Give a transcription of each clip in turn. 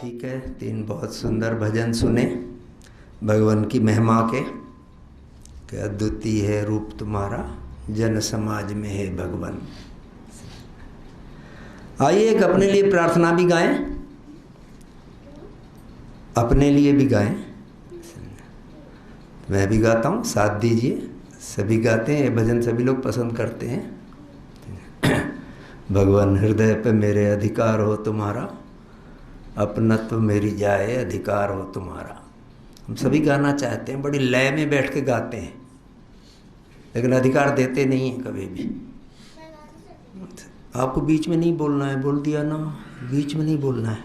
ठीक है, 3 बहुत सुंदर भजन सुने भगवान की महिमा के कि अद्वितीय है रूप तुम्हारा, जन समाज में है भगवान। आइए एक अपने लिए प्रार्थना भी गाएं, अपने लिए भी गाएं। मैं भी गाता हूँ, साथ दीजिए। सभी गाते हैं, ये भजन सभी लोग पसंद करते हैं। भगवान हृदय पे मेरे अधिकार हो तुम्हारा, अपनत्व मेरी जाए अधिकार हो तुम्हारा। हम सभी गाना चाहते हैं, बड़ी लय में बैठ के गाते हैं, लेकिन अधिकार देते नहीं हैं कभी भी। आपको बीच में नहीं बोलना है, बोल दिया ना, बीच में नहीं बोलना है।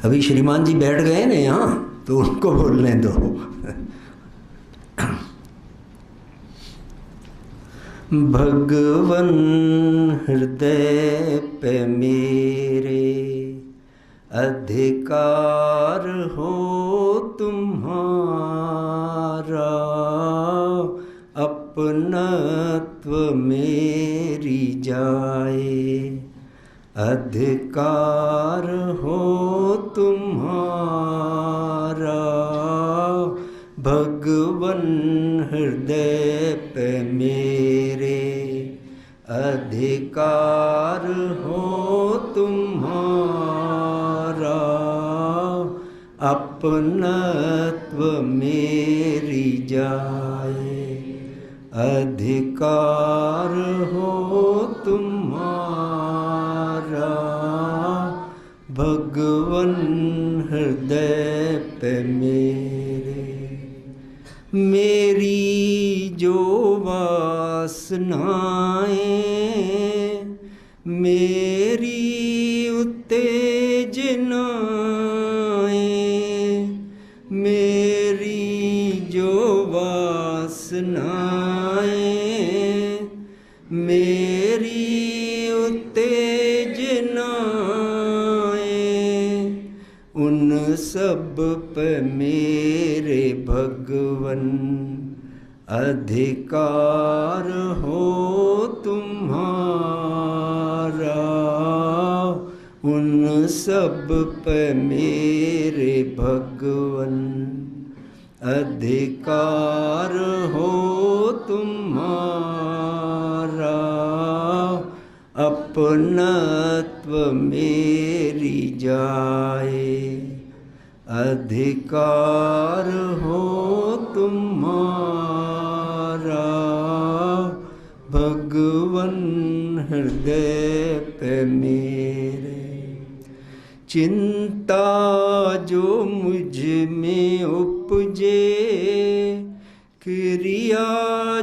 अभी श्रीमान जी बैठ गए ना यहाँ, तो उनको बोलने दो। भगवन हृदय पे मेरे अधिकार हो तुम्हारा, अपनत्व मेरी जाए अधिकार हो तुम्हारा। भगवन हृदय पे मेरे अधिकार हो तुम्हारा, अपनत्व मेरी जाए अधिकार हो तुम्हारा। भगवन हृदय पे मेरी जो वासनाएं मेरी उत्तेजनाएं, मेरी जो वासनाएं मेरी उत्तेजनाएं, उन सब पे मेरे भगवन अधिकार हो तुम्हारा। उन सब पे मेरे भगवन अधिकार हो तुम्हारा, अपनत्व मेरी जाए अधिकार हो तुम्हारा। भगवन हृदय पे मेरे चिंता जो मुझ में उपजे, क्रिया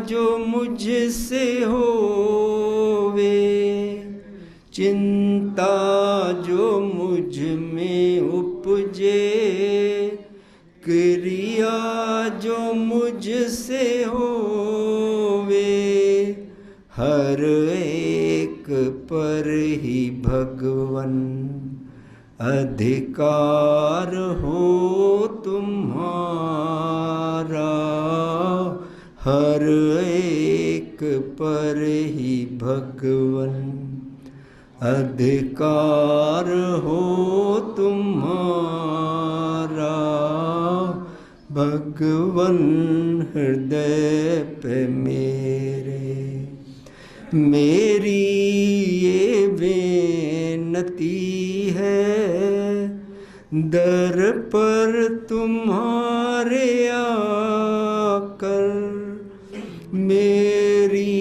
जो मुझसे होवे, चिंता जो मुझ में उपजे, क्रिया जो मुझसे होवे, हर एक पर ही भगवन अधिकार हो तुम्हारा। हर एक पर ही भगवन अधिकार हो तुम्हारा। भगवन हृदय पे मेरी ये विनती है, दर पर तुम्हारे आकर। मेरी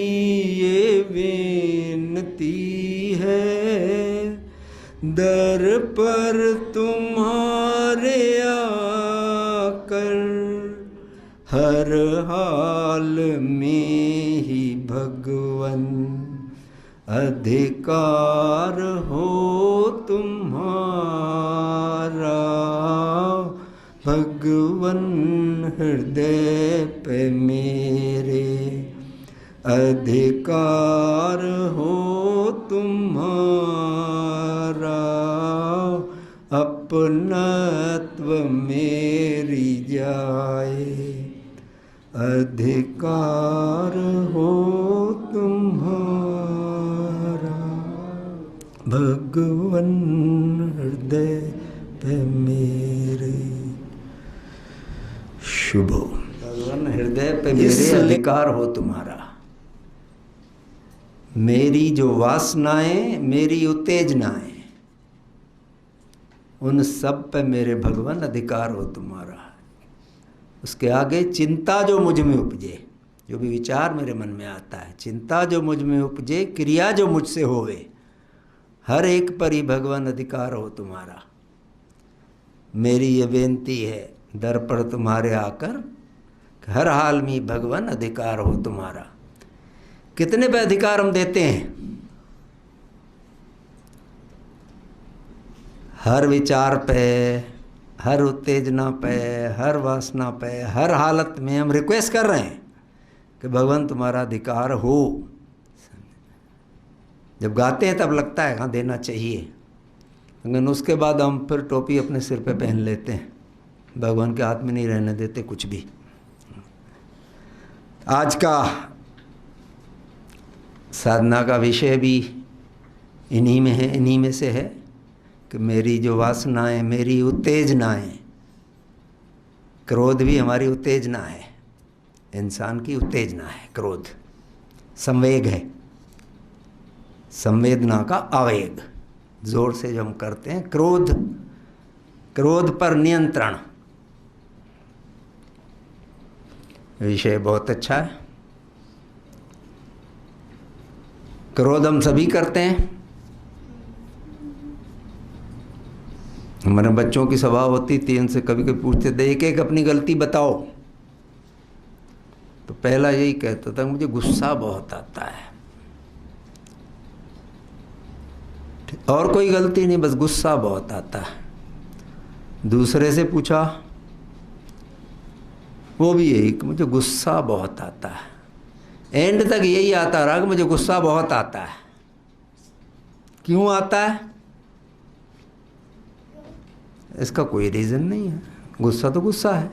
ये विनती है, दर पर तुम्हारे आकर। हर हाल में ही भगवन अधिकार हो तुम्हारा। भगवन हृदय पे मेरे अधिकार हो तुम्हारा, अपनत्व मेरी जाए अधिकार हो तुम्हारा। भगवन हृदय पे मेरे शुभो। भगवन हृदय पे मेरे अधिकार हो तुम्हारा। मेरी जो वासनाएं, मेरी उत्तेजनाएं, उन सब पे मेरे भगवान अधिकार हो तुम्हारा। उसके आगे चिंता जो मुझ में उपजे, जो भी विचार मेरे मन में आता है, चिंता जो मुझ में उपजे, क्रिया जो मुझसे होवे, हर एक पर ही भगवान अधिकार हो तुम्हारा। मेरी ये बेनती है दर पर तुम्हारे आकर, हर हाल में भगवान अधिकार हो तुम्हारा। कितने पे अधिकार हम देते हैं? हर विचार पे, हर उत्तेजना पे, हर वासना पे, हर हालत में हम रिक्वेस्ट कर रहे हैं कि भगवान तुम्हारा अधिकार हो। जब गाते हैं तब लगता है हाँ देना चाहिए, लेकिन उसके बाद हम फिर टोपी अपने सिर पे पहन लेते हैं, भगवान के हाथ में नहीं रहने देते कुछ भी। आज का साधना का विषय भी इन्हीं में है, इन्हीं में से है कि मेरी जो वासनाएं, मेरी उत्तेजनाएं, क्रोध भी हमारी उत्तेजना है, इंसान की उत्तेजना है। क्रोध संवेग है, संवेदना का आवेग, जोर से जो हम करते हैं। क्रोध, क्रोध पर नियंत्रण, विषय बहुत अच्छा है। क्रोध हम सभी करते हैं। हमारे बच्चों की स्वभाव होती थी, उनसे कभी कभी पूछते थे एक एक अपनी गलती बताओ, तो पहला यही कहता था मुझे गुस्सा बहुत आता है। और कोई गलती नहीं, बस गुस्सा बहुत आता है। दूसरे से पूछा, वो भी यही कि मुझे गुस्सा बहुत आता है। एंड तक यही आता रहा कि मुझे गुस्सा बहुत आता है। क्यों आता है? इसका कोई रीज़न नहीं है, गुस्सा तो गुस्सा है।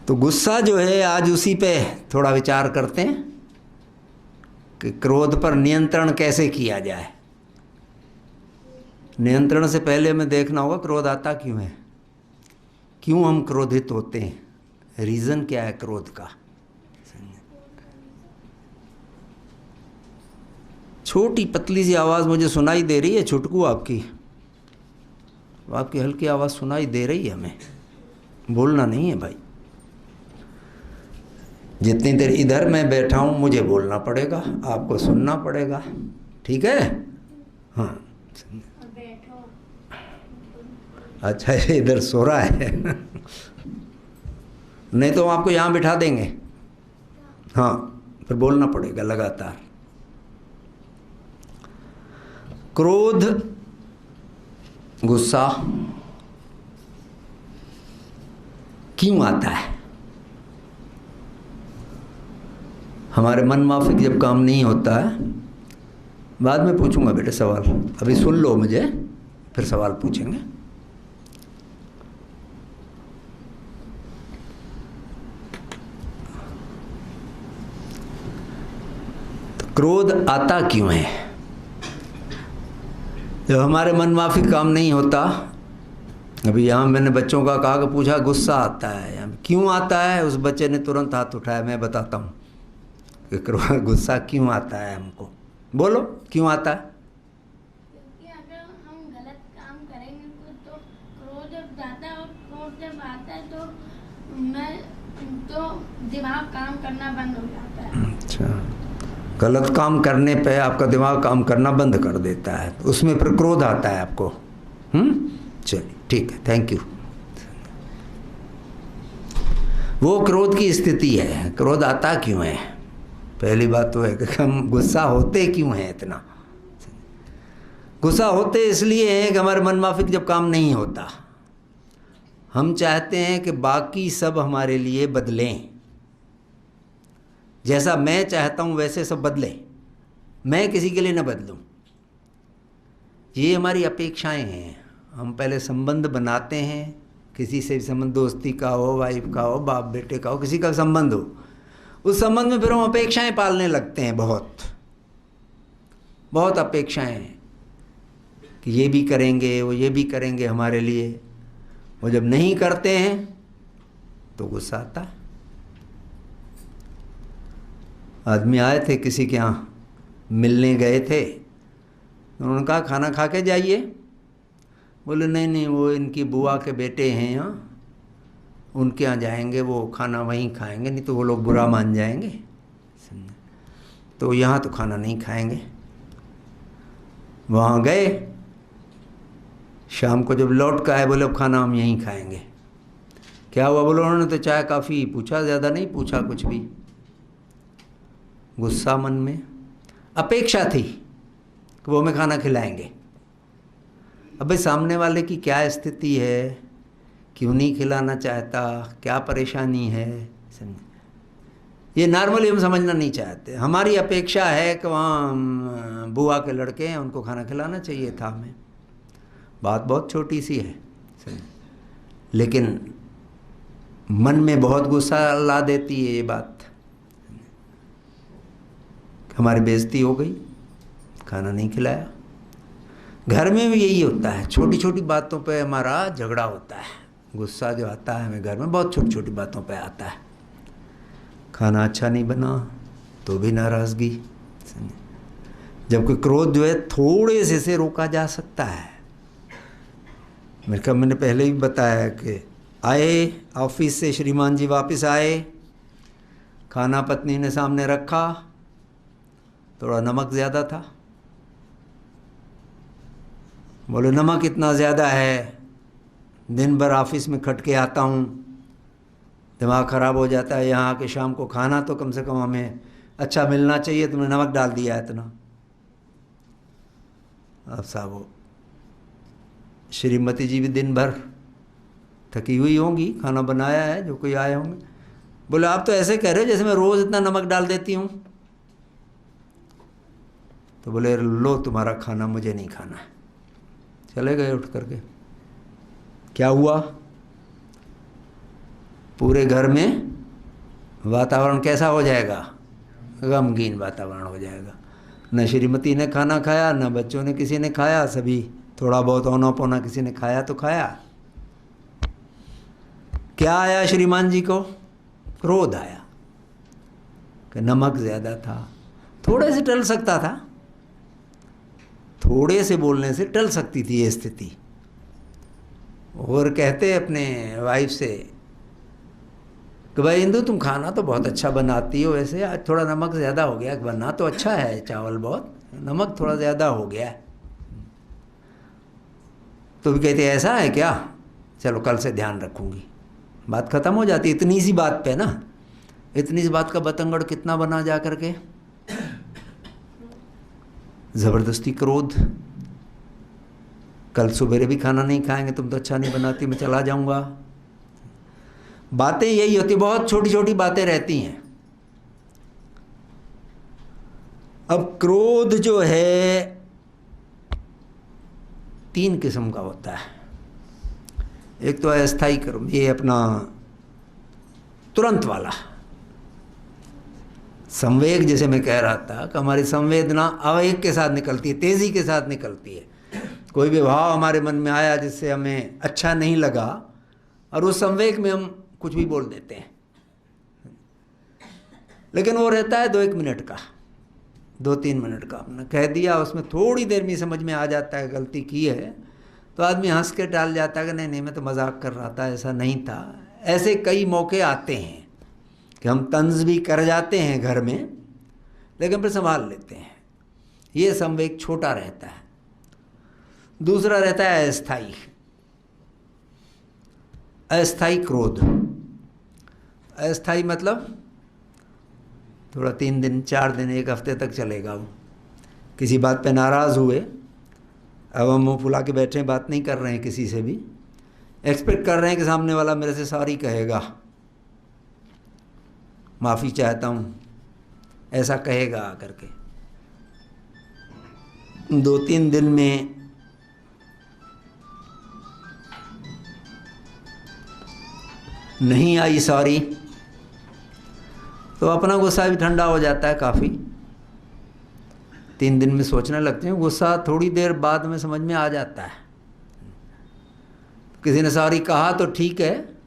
तो गुस्सा जो है, आज उसी पे थोड़ा विचार करते हैं कि क्रोध पर नियंत्रण कैसे किया जाए। नियंत्रण से पहले हमें देखना होगा क्रोध आता क्यों है, क्यों हम क्रोधित होते हैं, रीज़न क्या है क्रोध का। छोटी पतली सी आवाज़ मुझे सुनाई दे रही है, छुटकू आपकी हल्की आवाज़ सुनाई दे रही है हमें, बोलना नहीं है भाई। जितनी देर इधर मैं बैठा हूँ मुझे बोलना पड़ेगा, आपको सुनना पड़ेगा, ठीक है? हाँ अच्छा, इधर सो रहा है नहीं तो हम आपको यहाँ बिठा देंगे। हाँ, फिर बोलना पड़ेगा लगातार। क्रोध, गुस्सा क्यों आता है? हमारे मन माफिक जब काम नहीं होता है, बाद में पूछूंगा बेटे सवाल, अभी सुन लो मुझे, फिर सवाल पूछेंगे। तो क्रोध आता क्यों है? जब हमारे मन माफिक काम नहीं होता, अभी यहाँ मैंने बच्चों का कहा कि पूछा गुस्सा आता है, क्यों आता है? उस बच्चे ने तुरंत हाथ उठाया। मैं बताता हूँ कि गुस्सा क्यों आता है हमको। बोलो क्यों आता है? क्योंकि अगर हम गलत काम करेंगे तो क्रोध जब जाता है, और क्रोध जब आता है तो दिमाग काम करना बंद हो जाता है। अच्छा, गलत काम करने पे आपका दिमाग काम करना बंद कर देता है, तो उसमें फिर क्रोध आता है आपको। चलिए ठीक है, थैंक यू। वो क्रोध की स्थिति है। क्रोध आता क्यों है? पहली बात तो है कि हम गुस्सा होते क्यों हैं इतना। गुस्सा होते इसलिए हैं कि हमारे मन माफिक जब काम नहीं होता, हम चाहते हैं कि बाकी सब हमारे लिए बदलें, जैसा मैं चाहता हूँ वैसे सब बदले, मैं किसी के लिए न बदलूं। ये हमारी अपेक्षाएं हैं। हम पहले संबंध बनाते हैं, किसी से भी संबंध, दोस्ती का हो, वाइफ का हो, बाप बेटे का हो, किसी का संबंध हो, उस संबंध में फिर हम अपेक्षाएं पालने लगते हैं बहुत। बहुत अपेक्षाएं हैं कि ये भी करेंगे, वो ये भी करेंगे हमारे लिए। वो जब नहीं करते हैं तो गुस्सा आता है। आदमी आए थे किसी के यहाँ, मिलने गए थे, उन्होंने कहा खाना खा के जाइए। बोले नहीं नहीं, वो इनकी बुआ के बेटे हैं यहाँ, उनके यहाँ जाएंगे, वो खाना वहीं खाएंगे, नहीं तो वो लोग बुरा मान जाएंगे, तो यहाँ तो खाना नहीं खाएंगे। वहाँ गए, शाम को जब लौट कर आए बोले अब खाना हम यहीं खाएंगे। क्या हुआ? बोले उन्होंने तो चाय काफ़ी पूछा, ज़्यादा नहीं पूछा कुछ भी। गुस्सा मन में, अपेक्षा थी कि वो हमें खाना खिलाएंगे। अब भाई सामने वाले की क्या स्थिति है, क्यों नहीं खिलाना चाहता, क्या परेशानी है, समझे? ये नॉर्मली हम समझना नहीं चाहते। हमारी अपेक्षा है कि वहाँ बुआ के लड़के हैं, उनको खाना खिलाना चाहिए था हमें। बात बहुत छोटी सी है, समझे? लेकिन मन में बहुत गुस्सा ला देती है ये बात। हमारी बेइज्जती हो गई, खाना नहीं खिलाया। घर में भी यही होता है, छोटी छोटी बातों पे हमारा झगड़ा होता है। गुस्सा जो आता है हमें घर में बहुत छोटी छोटी बातों पे आता है। खाना अच्छा नहीं बना तो भी नाराज़गी। जबकि क्रोध जो है थोड़े से रोका जा सकता है। मैंने पहले ही बताया कि आए ऑफिस से, श्रीमान जी वापस आए, खाना पत्नी ने सामने रखा, थोड़ा नमक ज़्यादा था। बोले नमक इतना ज़्यादा है, दिन भर ऑफिस में खट के आता हूँ, दिमाग ख़राब हो जाता है, यहाँ आके शाम को खाना तो कम से कम हमें अच्छा मिलना चाहिए, तुमने नमक डाल दिया इतना। अब साहब श्रीमती जी भी दिन भर थकी हुई होंगी, खाना बनाया है, जो कोई आए होंगे। बोले आप तो ऐसे कह रहे हो जैसे मैं रोज़ इतना नमक डाल देती हूँ। तो बोले लो तुम्हारा खाना, मुझे नहीं खाना है। चले गए उठ करके। क्या हुआ? पूरे घर में वातावरण कैसा हो जाएगा? गमगीन वातावरण हो जाएगा। न श्रीमती ने खाना खाया, न बच्चों ने किसी ने खाया, सभी थोड़ा बहुत औना पौना किसी ने खाया तो खाया। क्या आया श्रीमान जी को? क्रोध आया कि नमक ज़्यादा था। थोड़े से टल सकता था, थोड़े से बोलने से टल सकती थी ये स्थिति। और कहते अपने वाइफ से कि भाई इंदु तुम खाना तो बहुत अच्छा बनाती हो, वैसे आज थोड़ा नमक ज़्यादा हो गया। बनना तो अच्छा है चावल, बहुत नमक थोड़ा ज़्यादा हो गया। तो भी कहते ऐसा है क्या, चलो कल से ध्यान रखूँगी। बात ख़त्म हो जाती इतनी सी बात पे ना। इतनी सी बात का बतंगड़ कितना बना जा करके। ज़बरदस्ती क्रोध, कल सुबह भी खाना नहीं खाएंगे, तुम तो अच्छा नहीं बनाती, मैं चला जाऊंगा। बातें यही होती, बहुत छोटी छोटी बातें रहती हैं। अब क्रोध जो है 3 किस्म का होता है। एक तो अस्थायी कर्म, ये अपना तुरंत वाला संवेग, जैसे मैं कह रहा था कि हमारी संवेदना आवेग के साथ निकलती है, तेज़ी के साथ निकलती है। कोई भी भाव हमारे मन में आया जिससे हमें अच्छा नहीं लगा, और उस संवेग में हम कुछ भी बोल देते हैं। लेकिन वो रहता है 2-1 मिनट का, 2-3 मिनट का। हमने कह दिया, उसमें थोड़ी देर में समझ में आ जाता है गलती की है, तो आदमी हंस के टाल जाता है कि नहीं नहीं मैं तो मजाक कर रहा था, ऐसा नहीं था। ऐसे कई मौके आते हैं कि हम तंज भी कर जाते हैं घर में, लेकिन फिर संभाल लेते हैं। ये संवेग छोटा रहता है। दूसरा रहता है अस्थाई, अस्थाई क्रोध। अस्थाई मतलब थोड़ा 3 दिन 4 दिन 1 हफ्ते तक चलेगा। वो किसी बात पे नाराज़ हुए, अब हम मुँह फुला के बैठे, बात नहीं कर रहे हैं किसी से भी, एक्सपेक्ट कर रहे हैं कि सामने वाला मेरे से सॉरी कहेगा, माफ़ी चाहता हूँ, ऐसा कहेगा आकर के। 2-3 दिन में नहीं आई सॉरी, तो अपना गुस्सा भी ठंडा हो जाता है काफ़ी। 3 दिन में सोचने लगते हैं। गुस्सा थोड़ी देर बाद में समझ में आ जाता है। किसी ने सॉरी कहा तो ठीक है,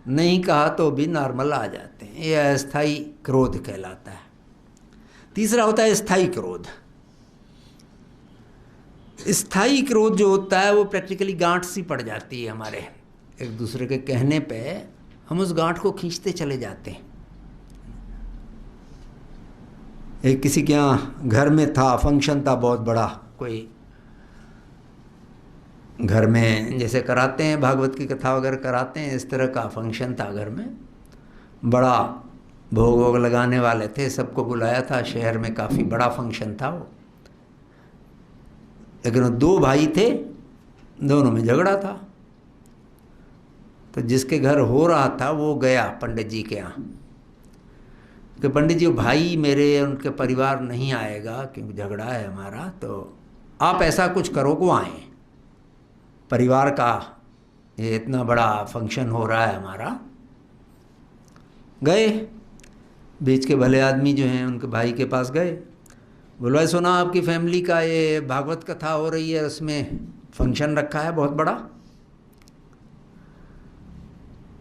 नहीं कहा तो भी नॉर्मल आ जाते हैं। ये अस्थाई क्रोध कहलाता है। तीसरा होता है स्थायी क्रोध। स्थायी क्रोध जो होता है वो प्रैक्टिकली गांठ सी पड़ जाती है हमारे, एक दूसरे के कहने पे हम उस गांठ को खींचते चले जाते हैं। एक किसी के यहाँ घर में था, फंक्शन था बहुत बड़ा, कोई घर में जैसे कराते हैं भागवत की कथा वगैरह कराते हैं, इस तरह का फंक्शन था घर में। बड़ा भोग वोग लगाने वाले थे, सबको बुलाया था। शहर में काफ़ी बड़ा फंक्शन था वो। लेकिन वो 2 भाई थे, दोनों में झगड़ा था। तो जिसके घर हो रहा था वो गया पंडित जी के यहाँ कि पंडित जी भाई मेरे, उनके परिवार नहीं आएगा क्योंकि झगड़ा है हमारा, तो आप ऐसा कुछ करो को आए, परिवार का ये इतना बड़ा फंक्शन हो रहा है हमारा। गए, बीच के भले आदमी जो हैं उनके भाई के पास गए, बोला सुना आपकी फैमिली का ये भागवत कथा हो रही है, उसमें फंक्शन रखा है बहुत बड़ा।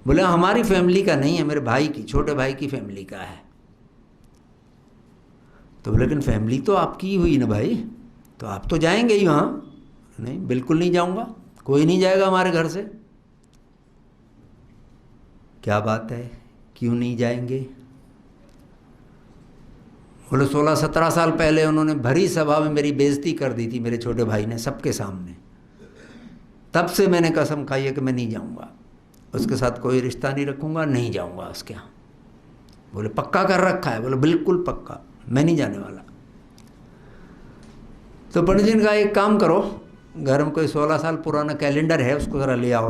बोले हमारी फैमिली का नहीं है, मेरे भाई की, छोटे भाई की फैमिली का है। तो बोले लेकिन फैमिली तो आपकी ही हुई ना भाई, तो आप तो जाएंगे ही वहाँ। नहीं, बिल्कुल नहीं जाऊँगा, कोई नहीं जाएगा हमारे घर से। क्या बात है, क्यों नहीं जाएंगे? बोले 16-17 साल पहले उन्होंने भरी सभा में मेरी बेइज्जती कर दी थी, मेरे छोटे भाई ने, सबके सामने। तब से मैंने कसम खाई है कि मैं नहीं जाऊँगा, उसके साथ कोई रिश्ता नहीं रखूँगा, नहीं जाऊँगा उसके यहाँ। बोले पक्का कर रखा है? बोले बिल्कुल पक्का, मैं नहीं जाने वाला। तो पंडित जी ने कहा एक काम करो, घर में कोई 16 साल पुराना कैलेंडर है, उसको ज़रा ले आओ।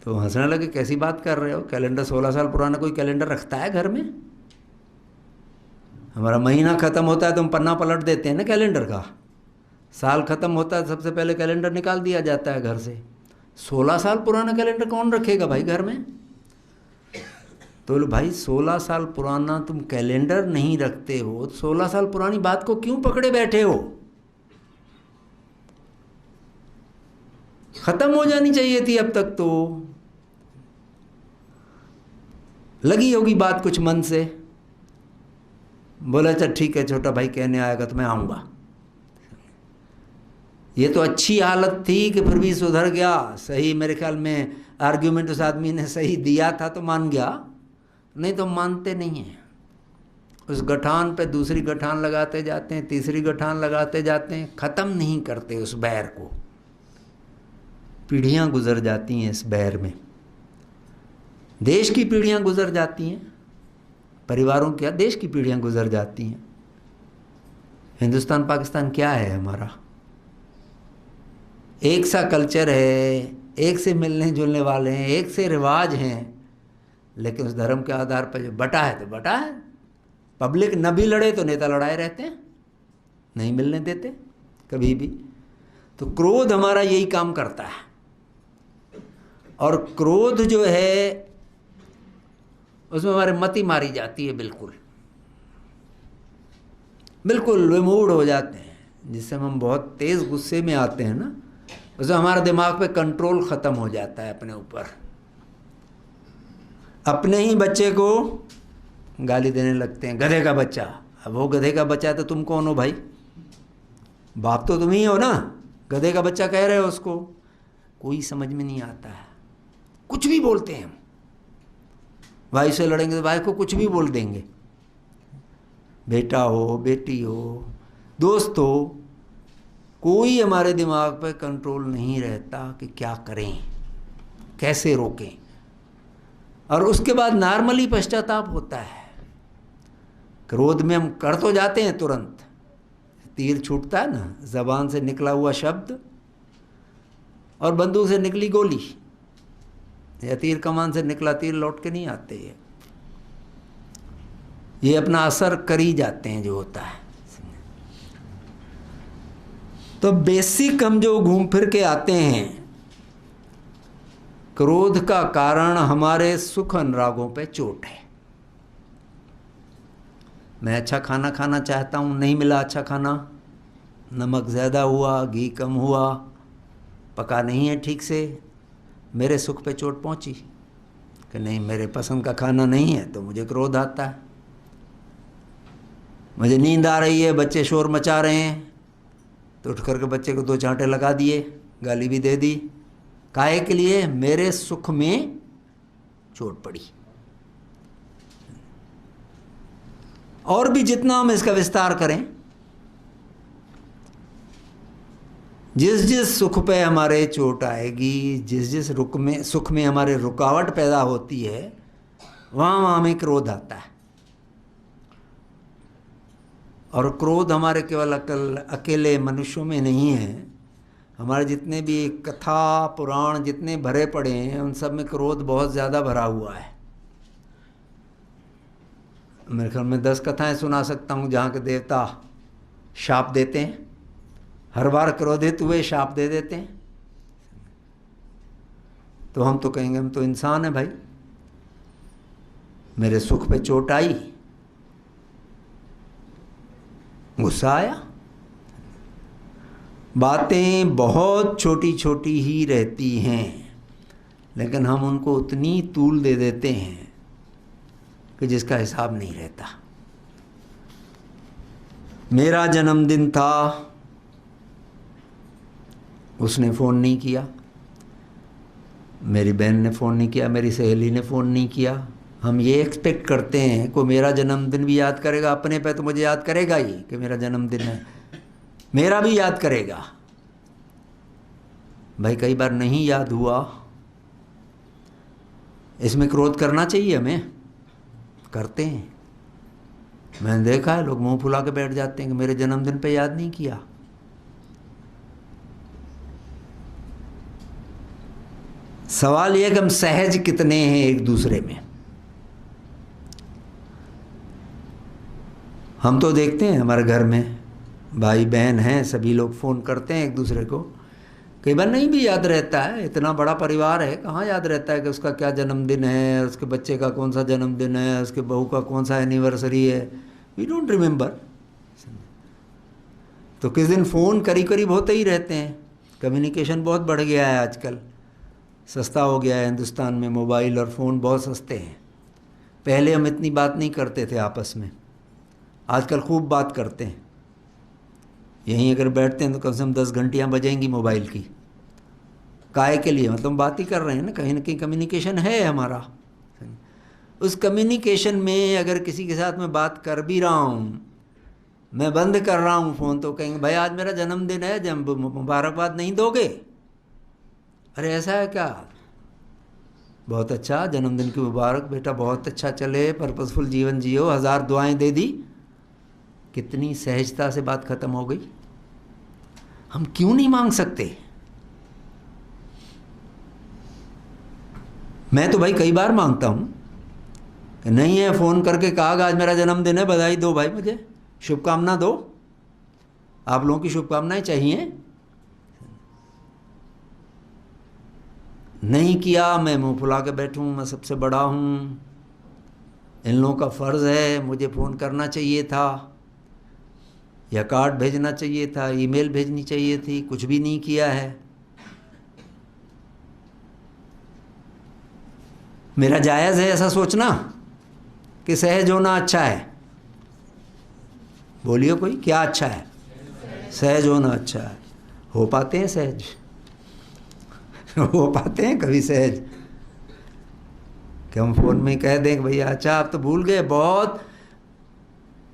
तो हंसने लगे, कैसी बात कर रहे हो, कैलेंडर 16 साल पुराना कोई कैलेंडर रखता है घर में? हमारा महीना ख़त्म होता है तो हम पन्ना पलट देते हैं ना कैलेंडर का, साल ख़त्म होता है सबसे पहले कैलेंडर निकाल दिया जाता है घर से। 16 साल पुराना कैलेंडर कौन रखेगा भाई घर में? तो बोले भाई 16 साल पुराना तुम कैलेंडर नहीं रखते हो, 16 साल पुरानी बात को क्यों पकड़े बैठे हो? खत्म हो जानी चाहिए थी अब तक। तो लगी होगी बात कुछ मन से। बोला अच्छा ठीक है, छोटा भाई कहने आएगा तो मैं आऊँगा। ये तो अच्छी हालत थी कि फिर भी सुधर गया। सही मेरे ख्याल में आर्ग्यूमेंट उस आदमी ने सही दिया था तो मान गया, नहीं तो मानते नहीं हैं। उस गठान पे दूसरी गठान लगाते जाते हैं, तीसरी गठान लगाते जाते हैं, ख़त्म नहीं करते उस बैर को। पीढ़ियाँ गुजर जाती हैं इस बैर में, देश की पीढ़ियाँ गुजर जाती हैं, परिवारों क्या देश की पीढ़ियाँ गुजर जाती हैं। हिंदुस्तान पाकिस्तान क्या है हमारा? एक सा कल्चर है, एक से मिलने जुलने वाले हैं, एक से रिवाज हैं, लेकिन उस धर्म के आधार पर जो बटा है तो बटा है। पब्लिक न भी लड़े तो नेता लड़ाए रहते हैं, नहीं मिलने देते कभी भी। तो क्रोध हमारा यही काम करता है। और क्रोध जो है उसमें हमारे मति मारी जाती है, बिल्कुल बिल्कुल विमूढ़ हो जाते हैं। जिससे हम बहुत तेज़ गुस्से में आते हैं ना, उसमें हमारा दिमाग पे कंट्रोल ख़त्म हो जाता है अपने ऊपर। अपने ही बच्चे को गाली देने लगते हैं, गधे का बच्चा। अब वो गधे का बच्चा है तो तुम कौन हो भाई? बाप तो तुम ही हो ना, गधे का बच्चा कह रहे हो उसको। कोई समझ में नहीं आता है, कुछ भी बोलते हैं हम। भाई से लड़ेंगे तो भाई को कुछ भी बोल देंगे, बेटा हो, बेटी हो, दोस्त हो। कोई हमारे दिमाग पर कंट्रोल नहीं रहता कि क्या करें, कैसे रोकें। और उसके बाद नॉर्मली पश्चाताप होता है। क्रोध में हम कर तो जाते हैं तुरंत, तीर छूटता है ना, जबान से निकला हुआ शब्द और बंदूक से निकली गोली या तीर कमान से निकला तीर लौट के नहीं आते। ये अपना असर कर ही जाते हैं जो होता है। तो बेसिक हम जो घूम फिर के आते हैं, क्रोध का कारण हमारे सुख अनुरागों पे चोट है। मैं अच्छा खाना खाना चाहता हूँ, नहीं मिला अच्छा खाना, नमक ज़्यादा हुआ, घी कम हुआ, पका नहीं है ठीक से, मेरे सुख पे चोट पहुँची कि नहीं मेरे पसंद का खाना नहीं है, तो मुझे क्रोध आता है। मुझे नींद आ रही है, बच्चे शोर मचा रहे हैं, तो उठ करके बच्चे को 2 चांटे लगा दिए, गाली भी दे दी। काहे के लिए? मेरे सुख में चोट पड़ी। और भी जितना हम इसका विस्तार करें, जिस जिस सुख पे हमारे चोट आएगी, जिस जिस सुख में हमारे रुकावट पैदा होती है, वहाँ वहाँ हमें क्रोध आता है। और क्रोध हमारे केवल अकेले मनुष्यों में नहीं है, हमारे जितने भी कथा पुराण जितने भरे पड़े हैं उन सब में क्रोध बहुत ज़्यादा भरा हुआ है। मेरे ख्याल में 10 कथाएं सुना सकता हूँ जहाँ के देवता शाप देते हैं, हर बार क्रोधित हुए शाप दे देते हैं। तो हम तो कहेंगे हम तो इंसान हैं भाई, मेरे सुख पे चोट आई, गुस्सा आया। बातें बहुत छोटी छोटी ही रहती हैं, लेकिन हम उनको उतनी तूल दे देते हैं कि जिसका हिसाब नहीं रहता। मेरा जन्मदिन था, उसने फ़ोन नहीं किया, मेरी बहन ने फ़ोन नहीं किया, मेरी सहेली ने फ़ोन नहीं किया। हम ये एक्सपेक्ट करते हैं कोई मेरा जन्मदिन भी याद करेगा, अपने पे तो मुझे याद करेगा ही कि मेरा जन्मदिन है, मेरा भी याद करेगा। भाई कई बार नहीं याद हुआ, इसमें क्रोध करना चाहिए हमें? करते हैं। मैंने देखा है लोग मुंह फुला के बैठ जाते हैं कि मेरे जन्मदिन पे याद नहीं किया। सवाल यह कि हम सहज कितने हैं एक दूसरे में। हम तो देखते हैं हमारे घर में भाई बहन हैं, सभी लोग फ़ोन करते हैं एक दूसरे को, कई बार नहीं भी याद रहता है, इतना बड़ा परिवार है, कहाँ याद रहता है कि उसका क्या जन्मदिन है, उसके बच्चे का कौन सा जन्मदिन है, उसके बहू का कौन सा एनिवर्सरी है, वी डोंट रिमेंबर। तो किस दिन फ़ोन करीब करीब होते ही रहते हैं। कम्युनिकेशन बहुत बढ़ गया है आजकल, सस्ता हो गया है हिंदुस्तान में, मोबाइल और फ़ोन बहुत सस्ते हैं। पहले हम इतनी बात नहीं करते थे आपस में, आजकल खूब बात करते हैं। यहीं अगर बैठते हैं तो कम से कम 10 घंटियाँ बजेंगी मोबाइल की। काहे के लिए? मतलब बात ही कर रहे हैं ना कहीं कम्युनिकेशन है हमारा। उस कम्युनिकेशन में अगर किसी के साथ मैं बात कर भी रहा हूँ, मैं बंद कर रहा हूँ फ़ोन, तो कहेंगे भाई आज मेरा जन्मदिन है, जब मुबारकबाद नहीं दोगे? अरे ऐसा है क्या? बहुत अच्छा, जन्मदिन की मुबारक बेटा, बहुत अच्छा चले, पर्पसफुल जीवन जियो, 1000 दुआएं दे दी। कितनी सहजता से बात खत्म हो गई। हम क्यों नहीं मांग सकते? मैं तो भाई कई बार मांगता हूं कि नहीं है, फ़ोन करके कहा आज मेरा जन्मदिन है, बधाई दो भाई, मुझे शुभकामना दो, आप लोगों की शुभकामनाएं चाहिए। नहीं किया, मैं मुंह फुला के बैठूं, मैं सबसे बड़ा हूं, इन लोगों का फ़र्ज़ है, मुझे फ़ोन करना चाहिए था, या कार्ड भेजना चाहिए था, ईमेल भेजनी चाहिए थी, कुछ भी नहीं किया है। मेरा जायज़ है ऐसा सोचना कि सहज होना अच्छा है? बोलिए कोई, क्या अच्छा है? सहज होना अच्छा है। हो पाते हैं सहज? हो पाते हैं कभी सहज? कि हम फ़ोन में कह दें कि भैया अच्छा आप तो भूल गए, बहुत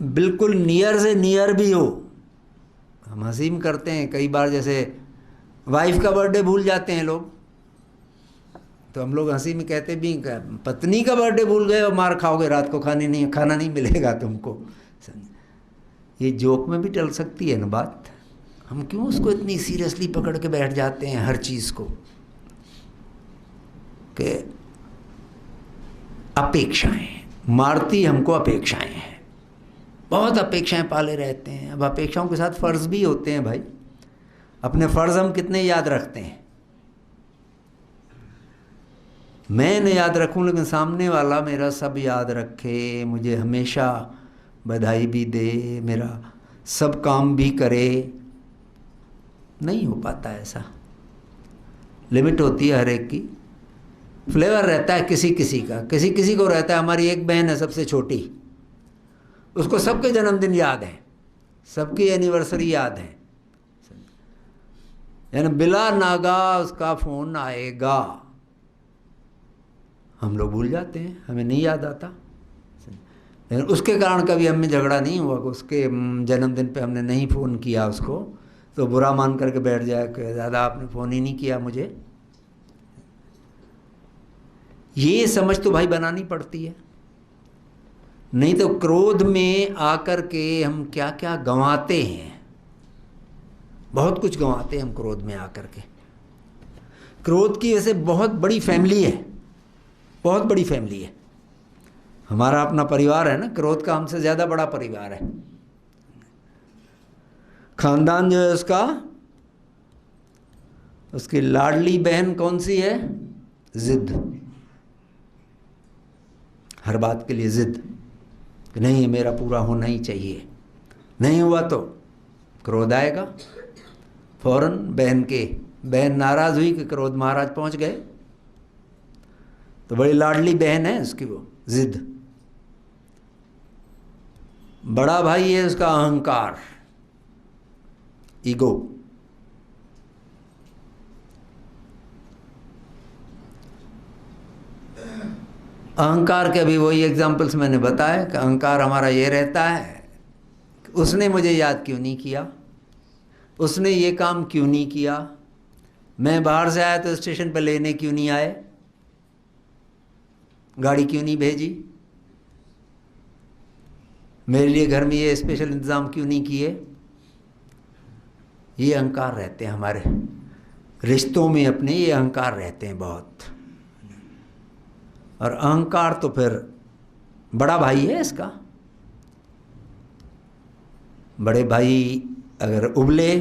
बिल्कुल नियर से नियर भी हो। हम हंसी में करते हैं कई बार, जैसे वाइफ का बर्थडे भूल जाते हैं लोग, तो हम लोग हंसी में कहते भी पत्नी का बर्थडे भूल गए और मार खाओगे, रात को खाना नहीं मिलेगा तुमको। ये जोक में भी टल सकती है ना बात। हम क्यों उसको इतनी सीरियसली पकड़ के बैठ जाते हैं हर चीज़ को? कि अपेक्षाएं मारती हमको, अपेक्षाएं हैं, बहुत अपेक्षाएं पाले रहते हैं। अब अपेक्षाओं के साथ फ़र्ज़ भी होते हैं भाई। अपने फ़र्ज़ हम कितने याद रखते हैं? मैं न याद रखूं लेकिन सामने वाला मेरा सब याद रखे, मुझे हमेशा बधाई भी दे, मेरा सब काम भी करे, नहीं हो पाता ऐसा। लिमिट होती है हर एक की, फ्लेवर रहता है किसी किसी का, किसी किसी को रहता है। हमारी एक बहन है सबसे छोटी, उसको सबके जन्मदिन याद है, सबकी एनिवर्सरी याद है, यानी बिला नागा उसका फोन आएगा, हम लोग भूल जाते हैं, हमें नहीं याद आता। लेकिन उसके कारण कभी हमें झगड़ा नहीं हुआ, उसके जन्मदिन पे हमने नहीं फ़ोन किया उसको, तो बुरा मान करके बैठ जाए कि दादा आपने फ़ोन ही नहीं किया मुझे। ये समझ तो भाई बनानी पड़ती है, नहीं तो क्रोध में आकर के हम क्या क्या गंवाते हैं, बहुत कुछ गंवाते हैं हम क्रोध में आकर के। क्रोध की वैसे बहुत बड़ी फैमिली है, बहुत बड़ी फैमिली है। हमारा अपना परिवार है ना, क्रोध का हमसे ज़्यादा बड़ा परिवार है। खानदान जो है उसका, उसकी लाडली बहन कौन सी है? जिद, हर बात के लिए जिद कि नहीं मेरा पूरा होना ही चाहिए, नहीं हुआ तो क्रोध आएगा फौरन। बहन नाराज हुई कि क्रोध महाराज पहुंच गए, तो बड़ी लाडली बहन है उसकी वो जिद। बड़ा भाई है उसका अहंकार, ईगो। अहंकार के भी वही एग्जाम्पल्स मैंने बताया कि अहंकार हमारा ये रहता है कि उसने मुझे याद क्यों नहीं किया, उसने ये काम क्यों नहीं किया, मैं बाहर से आया तो स्टेशन पर लेने क्यों नहीं आए, गाड़ी क्यों नहीं भेजी, मेरे लिए घर में ये स्पेशल इंतज़ाम क्यों नहीं किए। ये अहंकार रहते हैं हमारे रिश्तों में, अपने ये अहंकार रहते हैं बहुत। और अहंकार तो फिर बड़ा भाई है इसका। बड़े भाई अगर उबले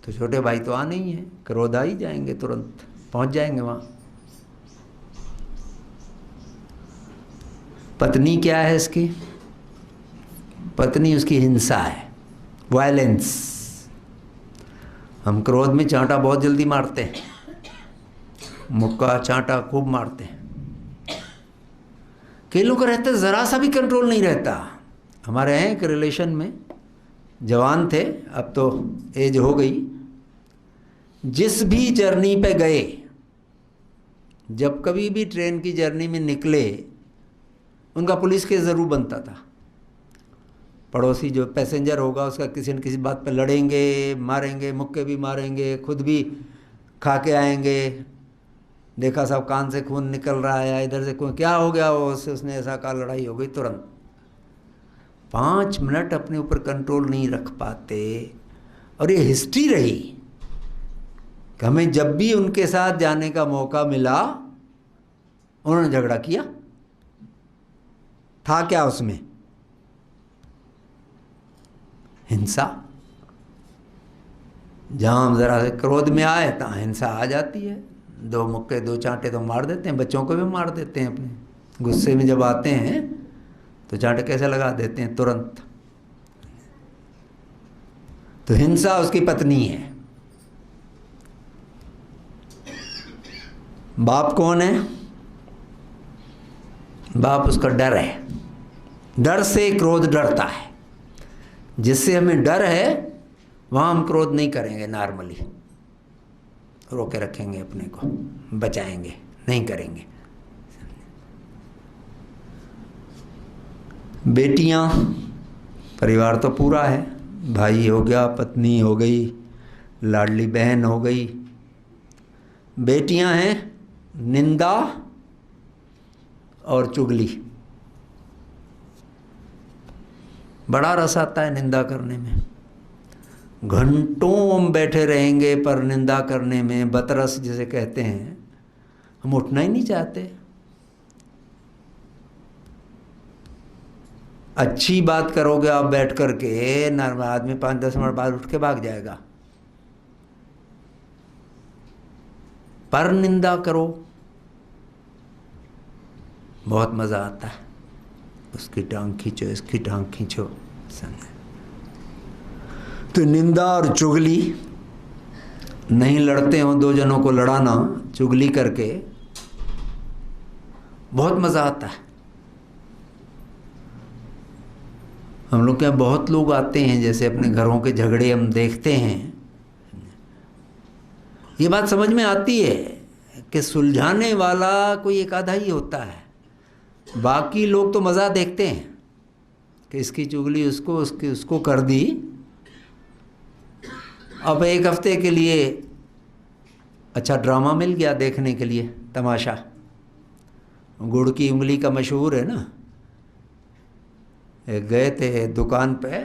तो छोटे भाई तो आने ही हैं, क्रोध आ ही जाएंगे, तुरंत पहुंच जाएंगे वहाँ। पत्नी क्या है इसकी? पत्नी उसकी हिंसा है, वायलेंस। हम क्रोध में चांटा बहुत जल्दी मारते हैं, मुक्का चांटा खूब मारते हैं। कई लोग रहते ज़रा सा भी कंट्रोल नहीं रहता। हमारे हैं एक रिलेशन में, जवान थे, अब तो एज हो गई, जिस भी जर्नी पे गए, जब कभी भी ट्रेन की जर्नी में निकले, उनका पुलिस केस ज़रूर बनता था। पड़ोसी जो पैसेंजर होगा उसका किसी न किसी बात पे लड़ेंगे, मारेंगे, मुक्के भी मारेंगे, खुद भी खा के आएंगे। देखा साहब कान से खून निकल रहा है, इधर से खून, क्या हो गया वो, उसने ऐसा कहा, लड़ाई हो गई, तुरंत 5 मिनट अपने ऊपर कंट्रोल नहीं रख पाते। और ये हिस्ट्री रही कि हमें जब भी उनके साथ जाने का मौका मिला उन्होंने झगड़ा किया। था क्या उसमें? हिंसा। जहां हम जरा से क्रोध में आए तहाँ हिंसा आ जाती है। 2 मुक्के 2 चांटे तो मार देते हैं, बच्चों को भी मार देते हैं। अपने गुस्से में जब आते हैं तो चांटे कैसे लगा देते हैं तुरंत। तो हिंसा उसकी पत्नी है। बाप कौन है? बाप उसका डर है। डर से क्रोध डरता है। जिससे हमें डर है वहाँ हम क्रोध नहीं करेंगे, नॉर्मली रोके रखेंगे, अपने को बचाएंगे, नहीं करेंगे। बेटियाँ, परिवार तो पूरा है, भाई हो गया, पत्नी हो गई, लाडली बहन हो गई। बेटियाँ हैं निंदा और चुगली। बड़ा रस आता है निंदा करने में। घंटों हम बैठे रहेंगे पर निंदा करने में, बतरस जिसे कहते हैं, हम उठना ही नहीं चाहते। अच्छी बात करोगे आप बैठ करके, नॉर्मल आदमी 5-10 मिनट बाद उठ के भाग जाएगा। पर निंदा करो, बहुत मज़ा आता है। उसकी टांग खींचो, इसकी टांग खींचो। तो निंदा और चुगली, नहीं लड़ते हो दो जनों को लड़ाना चुगली करके बहुत मज़ा आता है। हम लोग के यहाँ बहुत लोग आते हैं, जैसे अपने घरों के झगड़े हम देखते हैं, ये बात समझ में आती है कि सुलझाने वाला कोई एक आधा ही होता है, बाकी लोग तो मज़ा देखते हैं कि इसकी चुगली उसको, उसकी उसको कर दी। अब एक हफ्ते के लिए अच्छा ड्रामा मिल गया देखने के लिए, तमाशा। गुड़ की उंगली का मशहूर है ना। एक गए थे दुकान पे,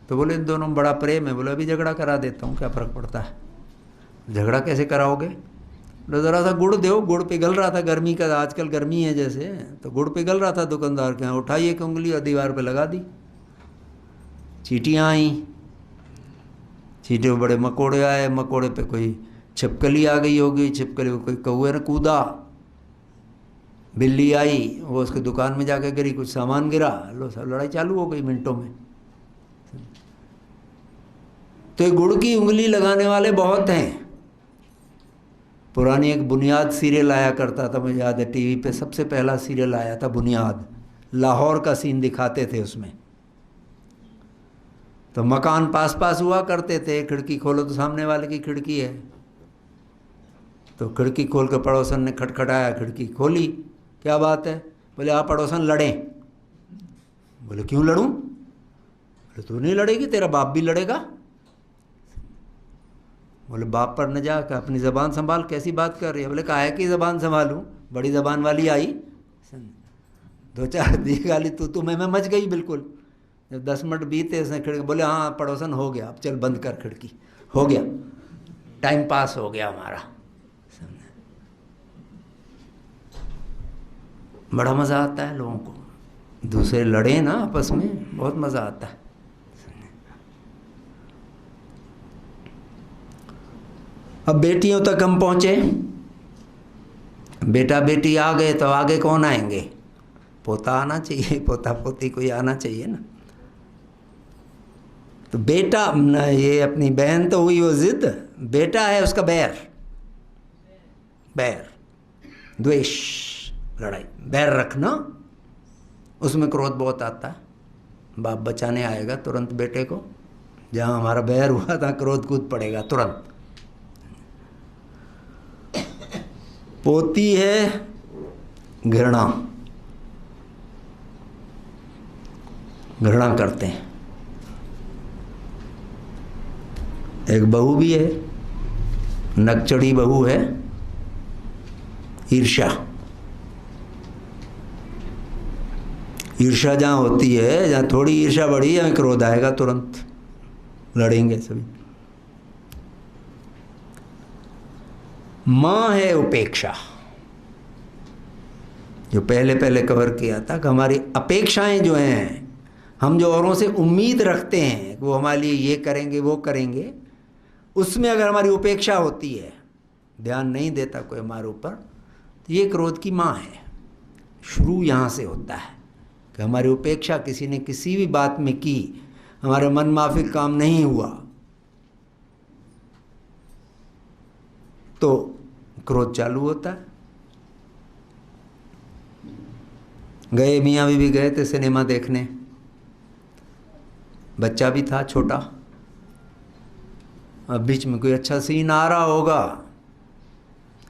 तो बोले इन दोनों में बड़ा प्रेम है। बोले अभी झगड़ा करा देता हूँ, क्या फ़र्क पड़ता है। झगड़ा कैसे कराओगे? बोले ज़रा सा गुड़ दो। गुड़ पिघल रहा था, गर्मी का आजकल गर्मी है जैसे, तो गुड़ पिघल रहा था दुकानदार के यहाँ। उठाई एक उंगली और दीवार पे लगा दी। चींटियाँ आई, चींटियों बड़े मकोड़े आए, मकोड़े पे कोई छिपकली आ गई होगी, छिपकली को कोई कौवे ने कूदा। बिल्ली आई, वो उसके दुकान में जाकर गिरी, कुछ सामान गिरा, लो सब लड़ाई चालू हो गई मिनटों में। तो ये गुड़ की उंगली लगाने वाले बहुत हैं। पुरानी एक बुनियाद सीरियल आया करता था, मुझे याद है, टीवी पे सबसे पहला सीरियल आया था बुनियाद। लाहौर का सीन दिखाते थे उसमें। तो मकान पास पास हुआ करते थे, खिड़की खोलो तो सामने वाले की खिड़की है। तो खिड़की खोल कर पड़ोसन ने खटखटाया, खिड़की खोली, क्या बात है? बोले आप पड़ोसन लड़ें। बोले क्यों लड़ूं? बोले तू नहीं लड़ेगी, तेरा बाप भी लड़ेगा। बोले बाप पर न जा, अपनी ज़बान संभाल, कैसी बात कर रही है? बोले काहे की ज़बान संभालूं, बड़ी ज़बान वाली आई, दो चार दी गाली, तू मैं मच गई बिल्कुल। जब 10 मिनट बीते उसने खिड़की, बोले हाँ पड़ोसन हो गया, अब चल बंद कर खिड़की, हो गया, टाइम पास हो गया हमारा। बड़ा मज़ा आता है लोगों को, दूसरे लड़े ना आपस में, बहुत मज़ा आता है। अब बेटियों तक हम पहुँचे, बेटा बेटी आ गए तो आगे कौन आएंगे? पोता आना चाहिए, पोता पोती कोई आना चाहिए ना। तो बेटा न, ये अपनी बहन तो हुई वो जिद, बेटा है उसका बैर, बैर, द्वेष, लड़ाई, बैर रखना, उसमें क्रोध बहुत आता है। बाप बचाने आएगा तुरंत बेटे को, जहाँ हमारा बैर हुआ था क्रोध कूद पड़ेगा तुरंत। पोती है घृणा, घृणा करते हैं। एक बहू भी है, नकचड़ी बहू है, ईर्ष्या। ईर्ष्या जहाँ होती है, जहाँ थोड़ी ईर्ष्या बढ़ी, जहाँ क्रोध आएगा तुरंत लड़ेंगे सभी। माँ है उपेक्षा, जो पहले पहले कवर किया था कि हमारी अपेक्षाएं जो हैं, हम जो औरों से उम्मीद रखते हैं वो हमारे लिए ये करेंगे वो करेंगे, उसमें अगर हमारी उपेक्षा होती है, ध्यान नहीं देता कोई हमारे ऊपर, तो ये क्रोध की माँ है। शुरू यहाँ से होता है कि हमारी उपेक्षा किसी ने किसी भी बात में की, हमारे मन माफिक काम नहीं हुआ, तो क्रोध चालू होता है। गए मियाँ बीवी गए थे सिनेमा देखने, बच्चा भी था छोटा। अब बीच में कोई अच्छा सीन आ रहा होगा,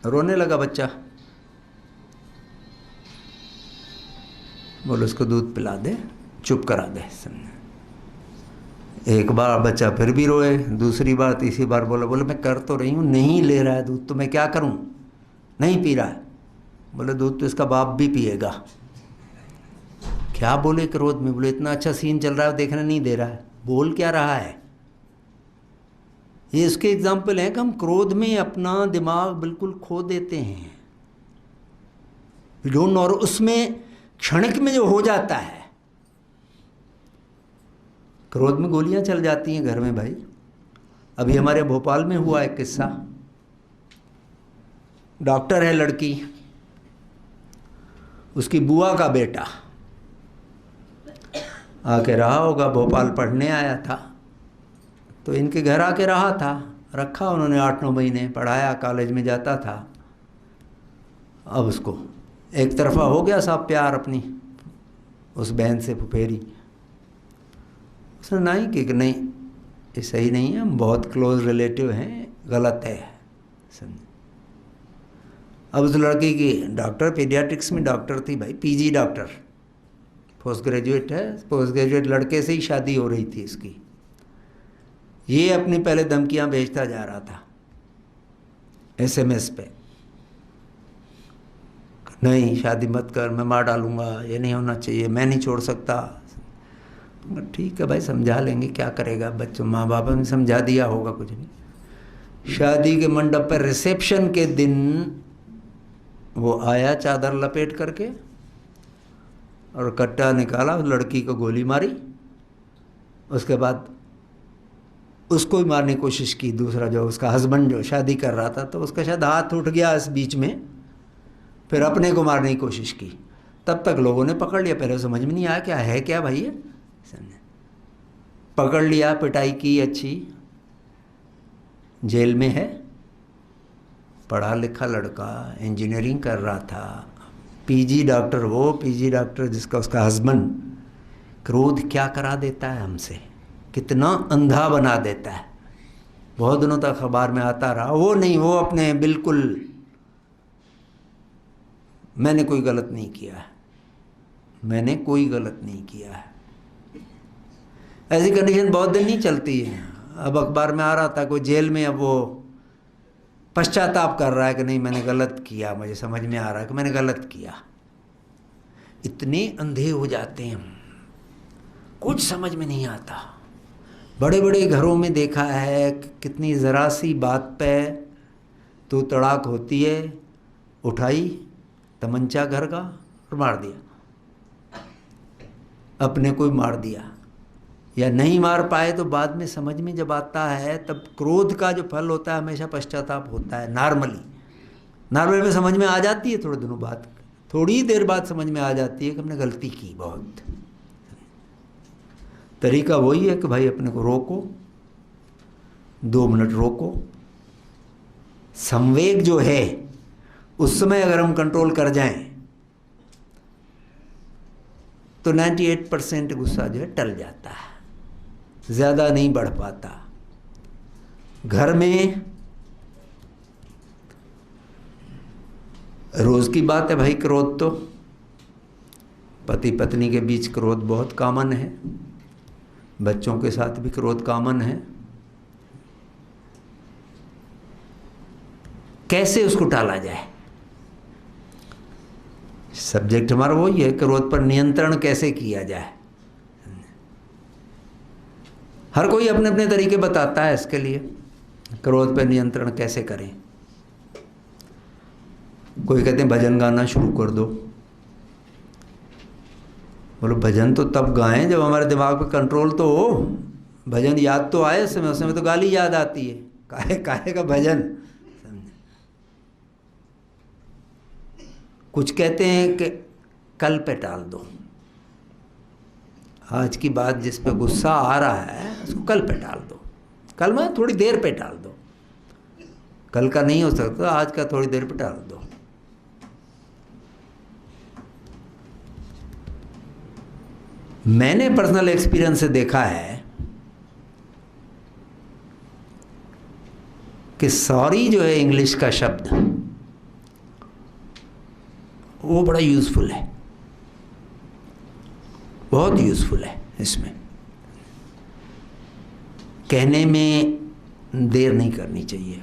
रोने लगा बच्चा। बोले उसको दूध पिला दे, चुप करा दे। एक बार बच्चा फिर भी रोए, दूसरी बार तीसरी बार बोले मैं कर तो रही हूँ, नहीं ले रहा है दूध, तो मैं क्या करूँ, नहीं पी रहा है। बोले दूध तो इसका बाप भी पिएगा। क्या बोले क्रोध में? बोले इतना अच्छा सीन चल रहा है, देखने नहीं दे रहा है, बोल क्या रहा है। ये इसके एग्जाम्पल हैं कि हम क्रोध में अपना दिमाग बिल्कुल खो देते हैं, और उसमें क्षणिक में जो हो जाता है, क्रोध में गोलियां चल जाती हैं घर में भाई। अभी हमारे भोपाल में हुआ एक किस्सा, डॉक्टर है लड़की, उसकी बुआ का बेटा आके रहा होगा, भोपाल पढ़ने आया था, तो इनके घर आके रहा था, रखा उन्होंने 8-9 महीने, पढ़ाया, कॉलेज में जाता था। अब उसको एक तरफा हो गया साहब प्यार अपनी उस बहन से, फुफेरी। उसने नहीं कि नहीं ये सही नहीं है, हम बहुत क्लोज रिलेटिव हैं, गलत है। समझे? अब उस लड़की की डॉक्टर, पीडियाट्रिक्स में डॉक्टर थी भाई, पीजी डॉक्टर, पोस्ट ग्रेजुएट है, पोस्ट ग्रेजुएट लड़के से ही शादी हो रही थी इसकी। ये अपनी पहले धमकियां भेजता जा रहा था SMS पे, नहीं शादी मत कर, मैं मार डालूंगा, ये नहीं होना चाहिए, मैं नहीं छोड़ सकता। ठीक है भाई, समझा लेंगे, क्या करेगा बच्चों, माँ बाप ने समझा दिया होगा, कुछ नहीं। शादी के मंडप पर रिसेप्शन के दिन वो आया चादर लपेट करके और कट्टा निकाला, उस लड़की को गोली मारी, उसके बाद उसको ही मारने की कोशिश की। दूसरा जो उसका हस्बैंड जो शादी कर रहा था, तो उसका शायद हाथ उठ गया इस बीच में, फिर अपने को मारने की कोशिश की। तब तक लोगों ने पकड़ लिया, पहले समझ में नहीं आया क्या है क्या भाई ये, पकड़ लिया, पिटाई की अच्छी, जेल में है। पढ़ा लिखा लड़का, इंजीनियरिंग कर रहा था, पीजी डॉक्टर, वो पीजी डॉक्टर जिसका उसका हस्बैंड। क्रोध क्या करा देता है हमसे, कितना अंधा बना देता है। बहुत दिनों तक अखबार में आता रहा, वो नहीं, वो अपने बिल्कुल मैंने कोई गलत नहीं किया है, मैंने कोई गलत नहीं किया है। ऐसी कंडीशन बहुत दिन नहीं चलती है। अब अखबार में आ रहा था कोई जेल में, अब वो पश्चाताप कर रहा है कि नहीं मैंने गलत किया, मुझे समझ में आ रहा है कि मैंने गलत किया। इतने अंधे हो जाते हैं, कुछ समझ में नहीं आता। बड़े बड़े घरों में देखा है कितनी ज़रा सी बात पे तो तड़ाक होती है, उठाई तमंचा घर का और मार दिया, अपने को ही मार दिया। या नहीं मार पाए तो बाद में समझ में जब आता है, तब क्रोध का जो फल होता है हमेशा पश्चाताप होता है। नॉर्मली में समझ में आ जाती है, थोड़े दिनों बाद, थोड़ी देर बाद समझ में आ जाती है कि हमने गलती की बहुत। तरीका वही है कि भाई अपने को रोको, 2 मिनट रोको। संवेग जो है उस समय अगर हम कंट्रोल कर जाएं तो 98% गुस्सा जो है टल जाता है, ज़्यादा नहीं बढ़ पाता। घर में रोज़ की बात है भाई क्रोध, तो पति पत्नी के बीच क्रोध बहुत कॉमन है, बच्चों के साथ भी क्रोध कॉमन है। कैसे उसको टाला जाए, सब्जेक्ट हमारा वही है, क्रोध पर नियंत्रण कैसे किया जाए। हर कोई अपने अपने तरीके बताता है इसके लिए, क्रोध पर नियंत्रण कैसे करें। कोई कहते हैं भजन गाना शुरू कर दो। बोलो भजन तो तब गाएं जब हमारे दिमाग पे कंट्रोल तो हो, भजन याद तो आए उस समय तो गाली याद आती है, काहे का भजन। कुछ कहते हैं कि कल पे टाल दो, आज की बात जिस पे गुस्सा आ रहा है उसको कल पे टाल दो, कल में थोड़ी देर पे टाल दो, कल का नहीं हो सकता, आज का थोड़ी देर पे टाल दो। मैंने पर्सनल एक्सपीरियंस से देखा है कि सॉरी जो है इंग्लिश का शब्द, वो बड़ा यूज़फुल है, बहुत यूज़फुल है। इसमें कहने में देर नहीं करनी चाहिए,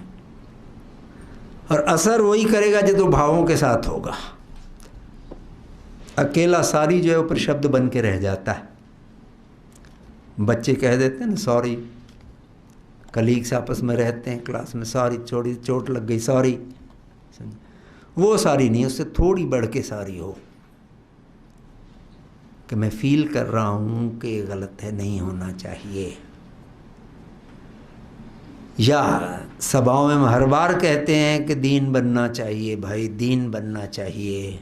और असर वही करेगा जो तो भावों के साथ होगा। अकेला सारी जो है ऊपर शब्द बन के रह जाता है। बच्चे कह देते हैं ना सॉरी, कलीग्स आपस में रहते हैं क्लास में, सॉरी छोड़ी चोट लग गई सॉरी, वो सॉरी नहीं, उससे थोड़ी बढ़ के सॉरी हो कि मैं फील कर रहा हूँ कि ये गलत है, नहीं होना चाहिए। या सभाओं में हर बार कहते हैं कि दीन बनना चाहिए भाई, दीन बनना चाहिए,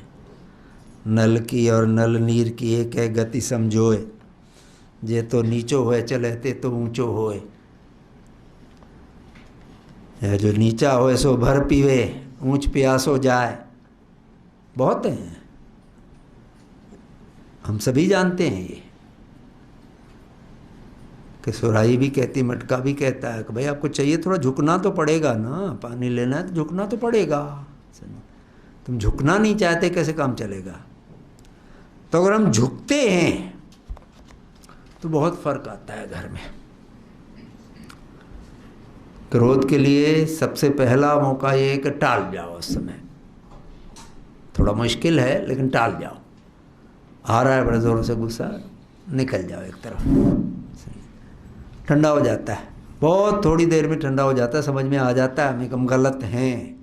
नल की और नल नीर की एक है गति समझोए, जे तो नीचो होए चले ते तो ऊंचो होए। या जो नीचा होए सो भर पीवे, ऊंच प्यासो जाए। बहुत हैं, हम सभी जानते हैं ये, कि सुराही भी कहती, मटका भी कहता है कि भाई आपको चाहिए थोड़ा झुकना तो पड़ेगा ना, पानी लेना है तो झुकना तो पड़ेगा। तुम झुकना नहीं चाहते कैसे काम चलेगा। तो अगर हम झुकते हैं तो बहुत फर्क आता है घर में। क्रोध के लिए सबसे पहला मौका ये है कि टाल जाओ। उस समय थोड़ा मुश्किल है लेकिन टाल जाओ। आ रहा है बड़े ज़ोरों से गुस्सा, निकल जाओ एक तरफ, ठंडा हो जाता है। बहुत थोड़ी देर में ठंडा हो जाता है, समझ में आ जाता है हम गलत हैं,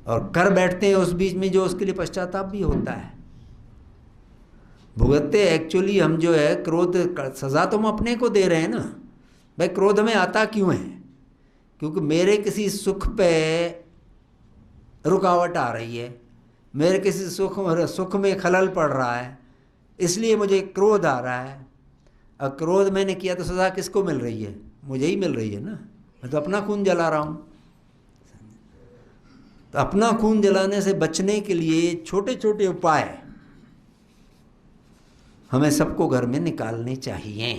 और कर बैठते हैं उस बीच में जो उसके लिए पश्चाताप भी होता है। भुगतते एक्चुअली हम जो है क्रोध, सज़ा तो हम अपने को दे रहे हैं ना। भाई क्रोध में आता क्यों है? क्योंकि मेरे किसी सुख पे रुकावट आ रही है, मेरे किसी सुख में खलल पड़ रहा है, इसलिए मुझे क्रोध आ रहा है। अब क्रोध मैंने किया तो सज़ा किसको मिल रही है? मुझे ही मिल रही है ना। मैं तो अपना खून जला रहा हूँ। तो अपना खून जलाने से बचने के लिए छोटे छोटे उपाय हमें सबको घर में निकालने चाहिए।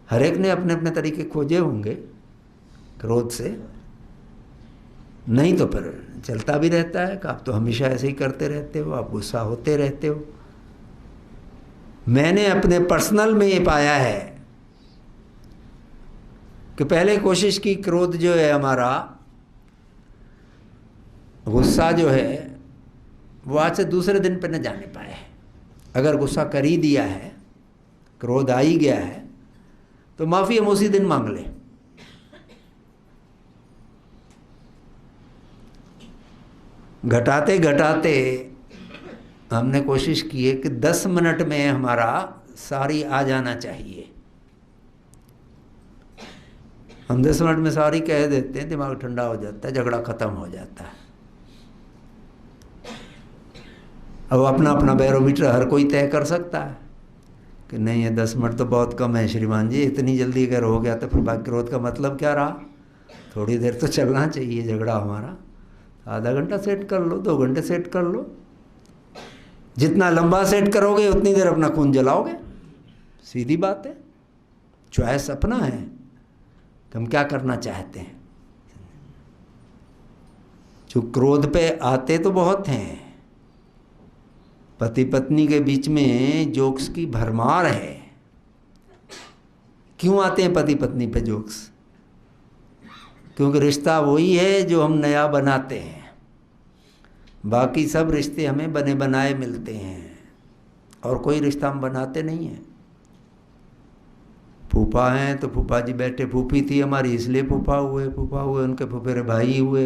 हर एक ने अपने अपने तरीके खोजे होंगे क्रोध से, नहीं तो फिर चलता भी रहता है कि आप तो हमेशा ऐसे ही करते रहते हो, आप गुस्सा होते रहते हो। मैंने अपने पर्सनल में ये पाया है कि पहले कोशिश की क्रोध जो है हमारा, गुस्सा जो है वो आज से दूसरे दिन पे न जाने पाए। अगर गुस्सा कर ही दिया है, क्रोध आ ही गया है, तो माफ़ी हम उसी दिन मांग लें। घटाते घटाते हमने कोशिश की है कि 10 मिनट में हमारा सारी आ जाना चाहिए। हम 10 मिनट में सारी कह देते हैं, दिमाग ठंडा हो जाता है, झगड़ा ख़त्म हो जाता है। अब अपना अपना बैरोमीटर हर कोई तय कर सकता है कि नहीं ये 10 मिनट तो बहुत कम है श्रीमान जी, इतनी जल्दी अगर हो गया तो फिर बाकी क्रोध का मतलब क्या रहा? थोड़ी देर तो चलना चाहिए झगड़ा हमारा। आधा घंटा सेट कर लो, 2 घंटे सेट कर लो। जितना लंबा सेट करोगे उतनी देर अपना खून जलाओगे। सीधी बात है, चॉइस अपना है कि हम क्या करना चाहते हैं। जो क्रोध पे आते तो बहुत हैं, पति पत्नी के बीच में जोक्स की भरमार है। क्यों आते हैं पति पत्नी पे जोक्स? क्योंकि रिश्ता वही है जो हम नया बनाते हैं। बाकी सब रिश्ते हमें बने बनाए मिलते हैं, और कोई रिश्ता हम बनाते नहीं हैं। फूफा हैं तो फूफा जी बैठे, फूफी थी हमारी इसलिए फूफा हुए, उनके फूफेरे भाई हुए।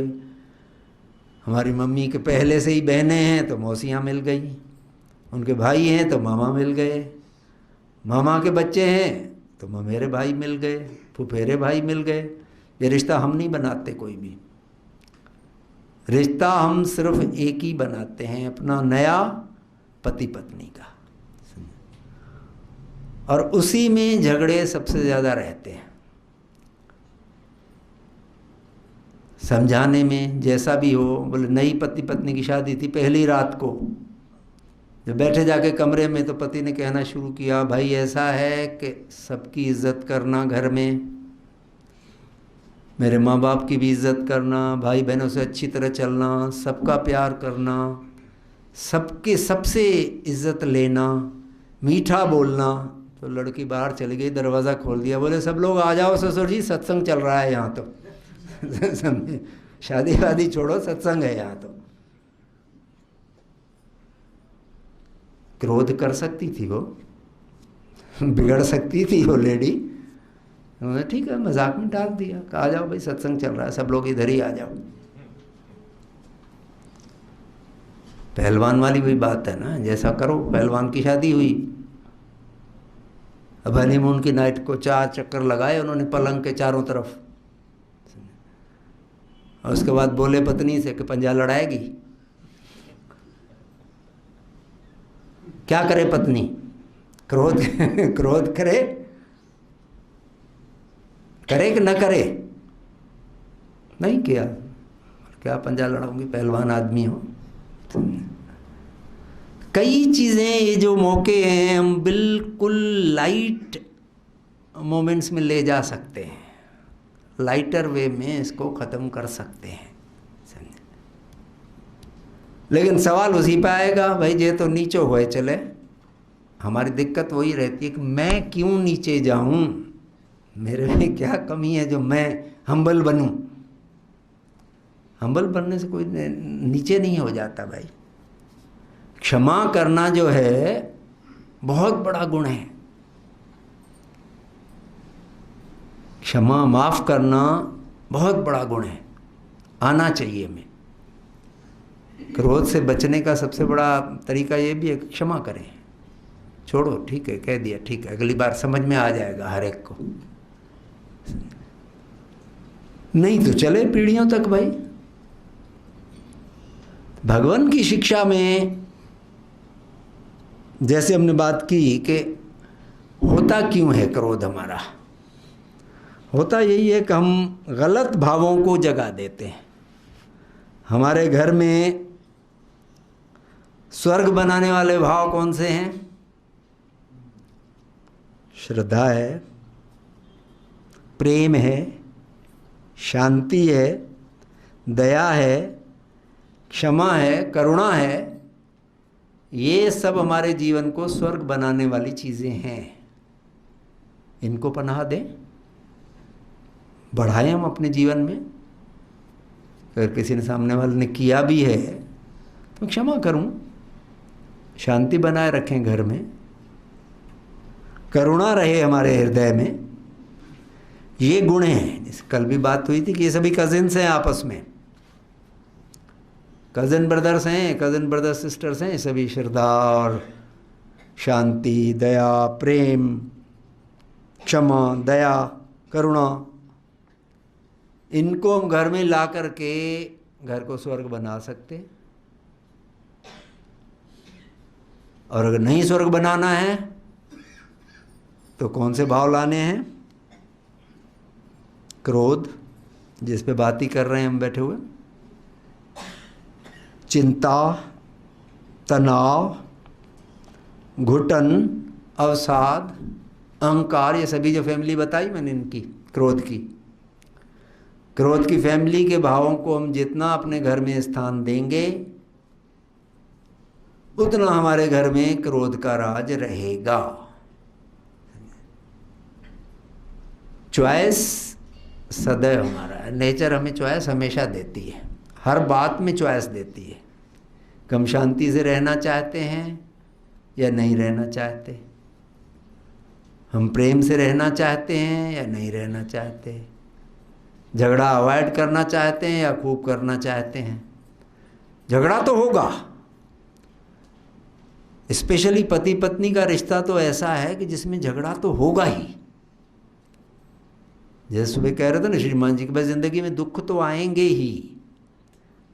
हमारी मम्मी के पहले से ही बहनें हैं तो मौसियाँ मिल गई, उनके भाई हैं तो मामा मिल गए, मामा के बच्चे हैं तो ममेरे भाई मिल गए, फुफेरे भाई मिल गए। ये रिश्ता हम नहीं बनाते कोई भी। रिश्ता हम सिर्फ एक ही बनाते हैं, अपना नया पति पत्नी का, और उसी में झगड़े सबसे ज़्यादा रहते हैं। समझाने में जैसा भी हो, बोले नई पति पत्नी की शादी थी, पहली रात को जब बैठे जाके कमरे में तो पति ने कहना शुरू किया, भाई ऐसा है कि सबकी इज्जत करना घर में, मेरे माँ बाप की भी इज्जत करना, भाई बहनों से अच्छी तरह चलना, सबका प्यार करना, सबके सबसे इज्जत लेना, मीठा बोलना। तो लड़की बाहर चली गई, दरवाज़ा खोल दिया, बोले सब लोग आ जाओ ससुर जी, सत्संग चल रहा है यहाँ तो। शादी वादी छोड़ो, सत्संग है यहाँ तो। क्रोध कर सकती थी वो, बिगड़ सकती थी वो लेडी। उन्होंने ठीक है मजाक में डाल दिया, आ जाओ भाई सत्संग चल रहा है, सब लोग इधर ही आ जाओ। पहलवान वाली वही बात है ना, जैसा करो। पहलवान की शादी हुई, अब हनीमून की नाइट को 4 चक्कर लगाए उन्होंने पलंग के चारों तरफ, और उसके बाद बोले पत्नी से कि पंजा लड़ाएगी। क्या करे पत्नी? क्रोध क्रोध करे कि न करे? नहीं किया, क्या पंजा लड़ाऊंगी, पहलवान आदमी हो। कई चीज़ें, ये जो मौके हैं हम बिल्कुल लाइट मोमेंट्स में ले जा सकते हैं, लाइटर वे में इसको ख़त्म कर सकते हैं, समझे? लेकिन सवाल उसी पे आएगा, भाई ये तो नीचे हुए चले। हमारी दिक्कत वही रहती है कि मैं क्यों नीचे जाऊं, मेरे में क्या कमी है जो मैं हम्बल बनूं? हम्बल बनने से कोई नीचे नहीं हो जाता भाई। क्षमा करना जो है बहुत बड़ा गुण है। क्षमा, माफ करना बहुत बड़ा गुण है, आना चाहिए हमें। क्रोध से बचने का सबसे बड़ा तरीका ये भी है कि क्षमा करें, छोड़ो, ठीक है, कह दिया, ठीक है, अगली बार समझ में आ जाएगा हर एक को। नहीं तो चले पीढ़ियों तक भाई। भगवान की शिक्षा में जैसे हमने बात की कि होता क्यों है क्रोध हमारा, होता यही है कि हम गलत भावों को जगा देते हैं। हमारे घर में स्वर्ग बनाने वाले भाव कौन से हैं? श्रद्धा है, प्रेम है, शांति है, दया है, क्षमा है, करुणा है। ये सब हमारे जीवन को स्वर्ग बनाने वाली चीज़ें हैं। इनको पनाह दें, बढ़ाएं हम अपने जीवन में। अगर किसी ने, सामने वाले ने किया भी है तो क्षमा करूं, शांति बनाए रखें घर में, करुणा रहे हमारे हृदय में। ये गुण हैं। जैसे कल भी बात हुई थी कि ये सभी कजिन्स हैं, आपस में कज़न ब्रदर्स हैं, कज़न ब्रदर सिस्टर्स हैं, सभी श्रद्धा और शांति, दया, प्रेम, क्षमा, दया, करुणा, इनको हम घर में ला करके घर को स्वर्ग बना सकते। और अगर नहीं स्वर्ग बनाना है तो कौन से भाव लाने हैं? क्रोध, जिस पे बात ही कर रहे हैं हम बैठे हुए, चिंता, तनाव, घुटन, अवसाद, अहंकार, ये सभी जो फैमिली बताई मैंने इनकी, क्रोध की फैमिली के भावों को हम जितना अपने घर में स्थान देंगे उतना हमारे घर में क्रोध का राज रहेगा। चॉइस सदैव हमारा है, नेचर हमें चॉइस हमेशा देती है, हर बात में चॉइस देती है कि हम शांति से रहना चाहते हैं या नहीं रहना चाहते, हम प्रेम से रहना चाहते हैं या नहीं रहना चाहते, झगड़ा अवॉइड करना चाहते हैं या खूब करना चाहते हैं। झगड़ा तो होगा, स्पेशली पति पत्नी का रिश्ता तो ऐसा है कि जिसमें झगड़ा तो होगा ही। जैसे सुबह कह रहे थे ना श्रीमान जी कि बस ज़िंदगी में दुख तो आएंगे ही।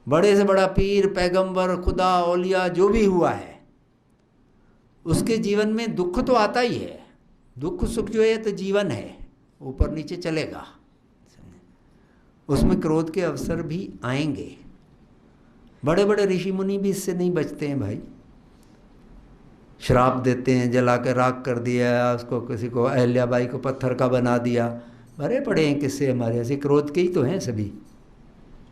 बड़े से बड़ा पीर, पैगंबर, खुदा, औलिया जो भी हुआ है उसके जीवन में दुख तो आता ही है। दुख सुख जो है तो जीवन है, ऊपर नीचे चलेगा, उसमें क्रोध के अवसर भी आएंगे। बड़े बड़े ऋषि मुनि भी इससे नहीं बचते हैं भाई। श्राप देते हैं, जला के राख कर दिया उसको, किसी को अहल्याबाई को पत्थर का बना दिया। भरे पड़े हैं किस्से हमारे ऐसे, क्रोध के ही तो हैं सभी।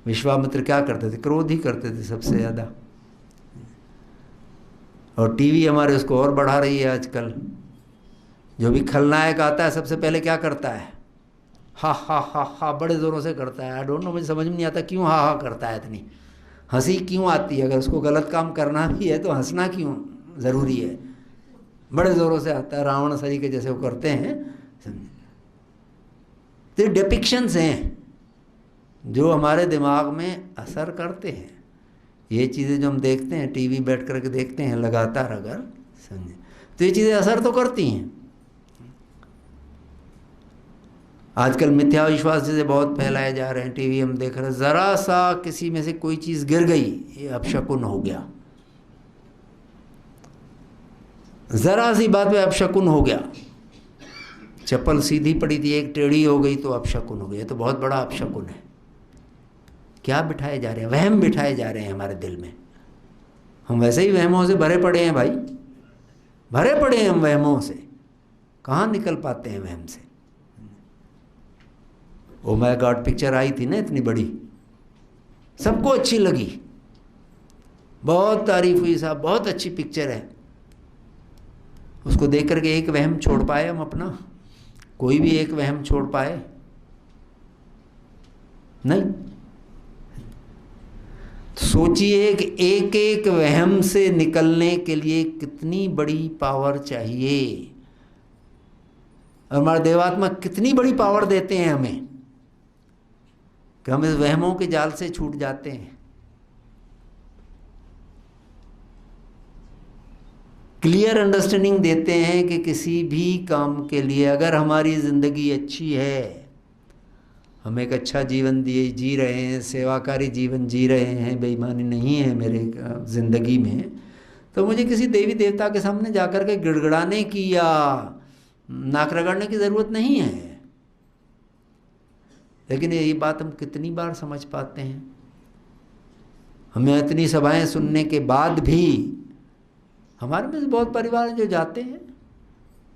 विश्वामित्र क्या करते थे? क्रोध ही करते थे सबसे ज़्यादा। और टीवी हमारे उसको और बढ़ा रही है आजकल। जो भी खलनायक आता है सबसे पहले क्या करता है? हा हा हा हा बड़े ज़ोरों से करता है। आई डोंट नो, मुझे समझ में नहीं आता क्यों हा हा करता है, इतनी हंसी क्यों आती है? अगर उसको गलत काम करना भी है तो हंसना क्यों ज़रूरी है? बड़े ज़ोरों से आता है, रावण सरी के जैसे वो करते हैं, समझे? तो डिपिक्शंस हैं जो हमारे दिमाग में असर करते हैं। ये चीज़ें जो हम देखते हैं, टीवी बैठ कर के देखते हैं लगातार, अगर समझे तो ये चीज़ें असर तो करती हैं। आजकल मिथ्या विश्वास जैसे बहुत फैलाए जा रहे हैं, टीवी हम देख रहे हैं, ज़रा सा किसी में से कोई चीज़ गिर गई, ये अपशकुन हो गया। ज़रा सी बात पे अपशकुन हो गया, चप्पल सीधी पड़ी थी एक टेढ़ी हो गई तो अपशकुन हो गया। तो बहुत बड़ा अपशकुन है। क्या बिठाए जा रहे हैं? वहम बिठाए जा रहे हैं हमारे दिल में। हम वैसे ही वहमों से भरे पड़े हैं भाई, भरे पड़े हैं हम वहमों से, कहाँ निकल पाते हैं वहम से। ओ माय गॉड पिक्चर आई थी ना इतनी बड़ी, सबको अच्छी लगी, बहुत तारीफ हुई साहब, बहुत अच्छी पिक्चर है। उसको देख करके एक वहम छोड़ पाए हम अपना? कोई भी एक वहम छोड़ पाए? नहीं। सोचिए कि एक एक वहम से निकलने के लिए कितनी बड़ी पावर चाहिए, और हमारे देवात्मा कितनी बड़ी पावर देते हैं हमें कि हम इस वहमों के जाल से छूट जाते हैं। क्लियर अंडरस्टैंडिंग देते हैं कि किसी भी काम के लिए अगर हमारी ज़िंदगी अच्छी है, हम एक अच्छा जीवन जी रहे हैं, सेवाकारी जीवन जी रहे हैं, बेईमानी नहीं है मेरे ज़िंदगी में, तो मुझे किसी देवी देवता के सामने जाकर के गिड़गिड़ाने की या नाक रगड़ने की ज़रूरत नहीं है। लेकिन यही बात हम कितनी बार समझ पाते हैं? हमें इतनी सभाएं सुनने के बाद भी हमारे में से बहुत परिवार जो जाते हैं,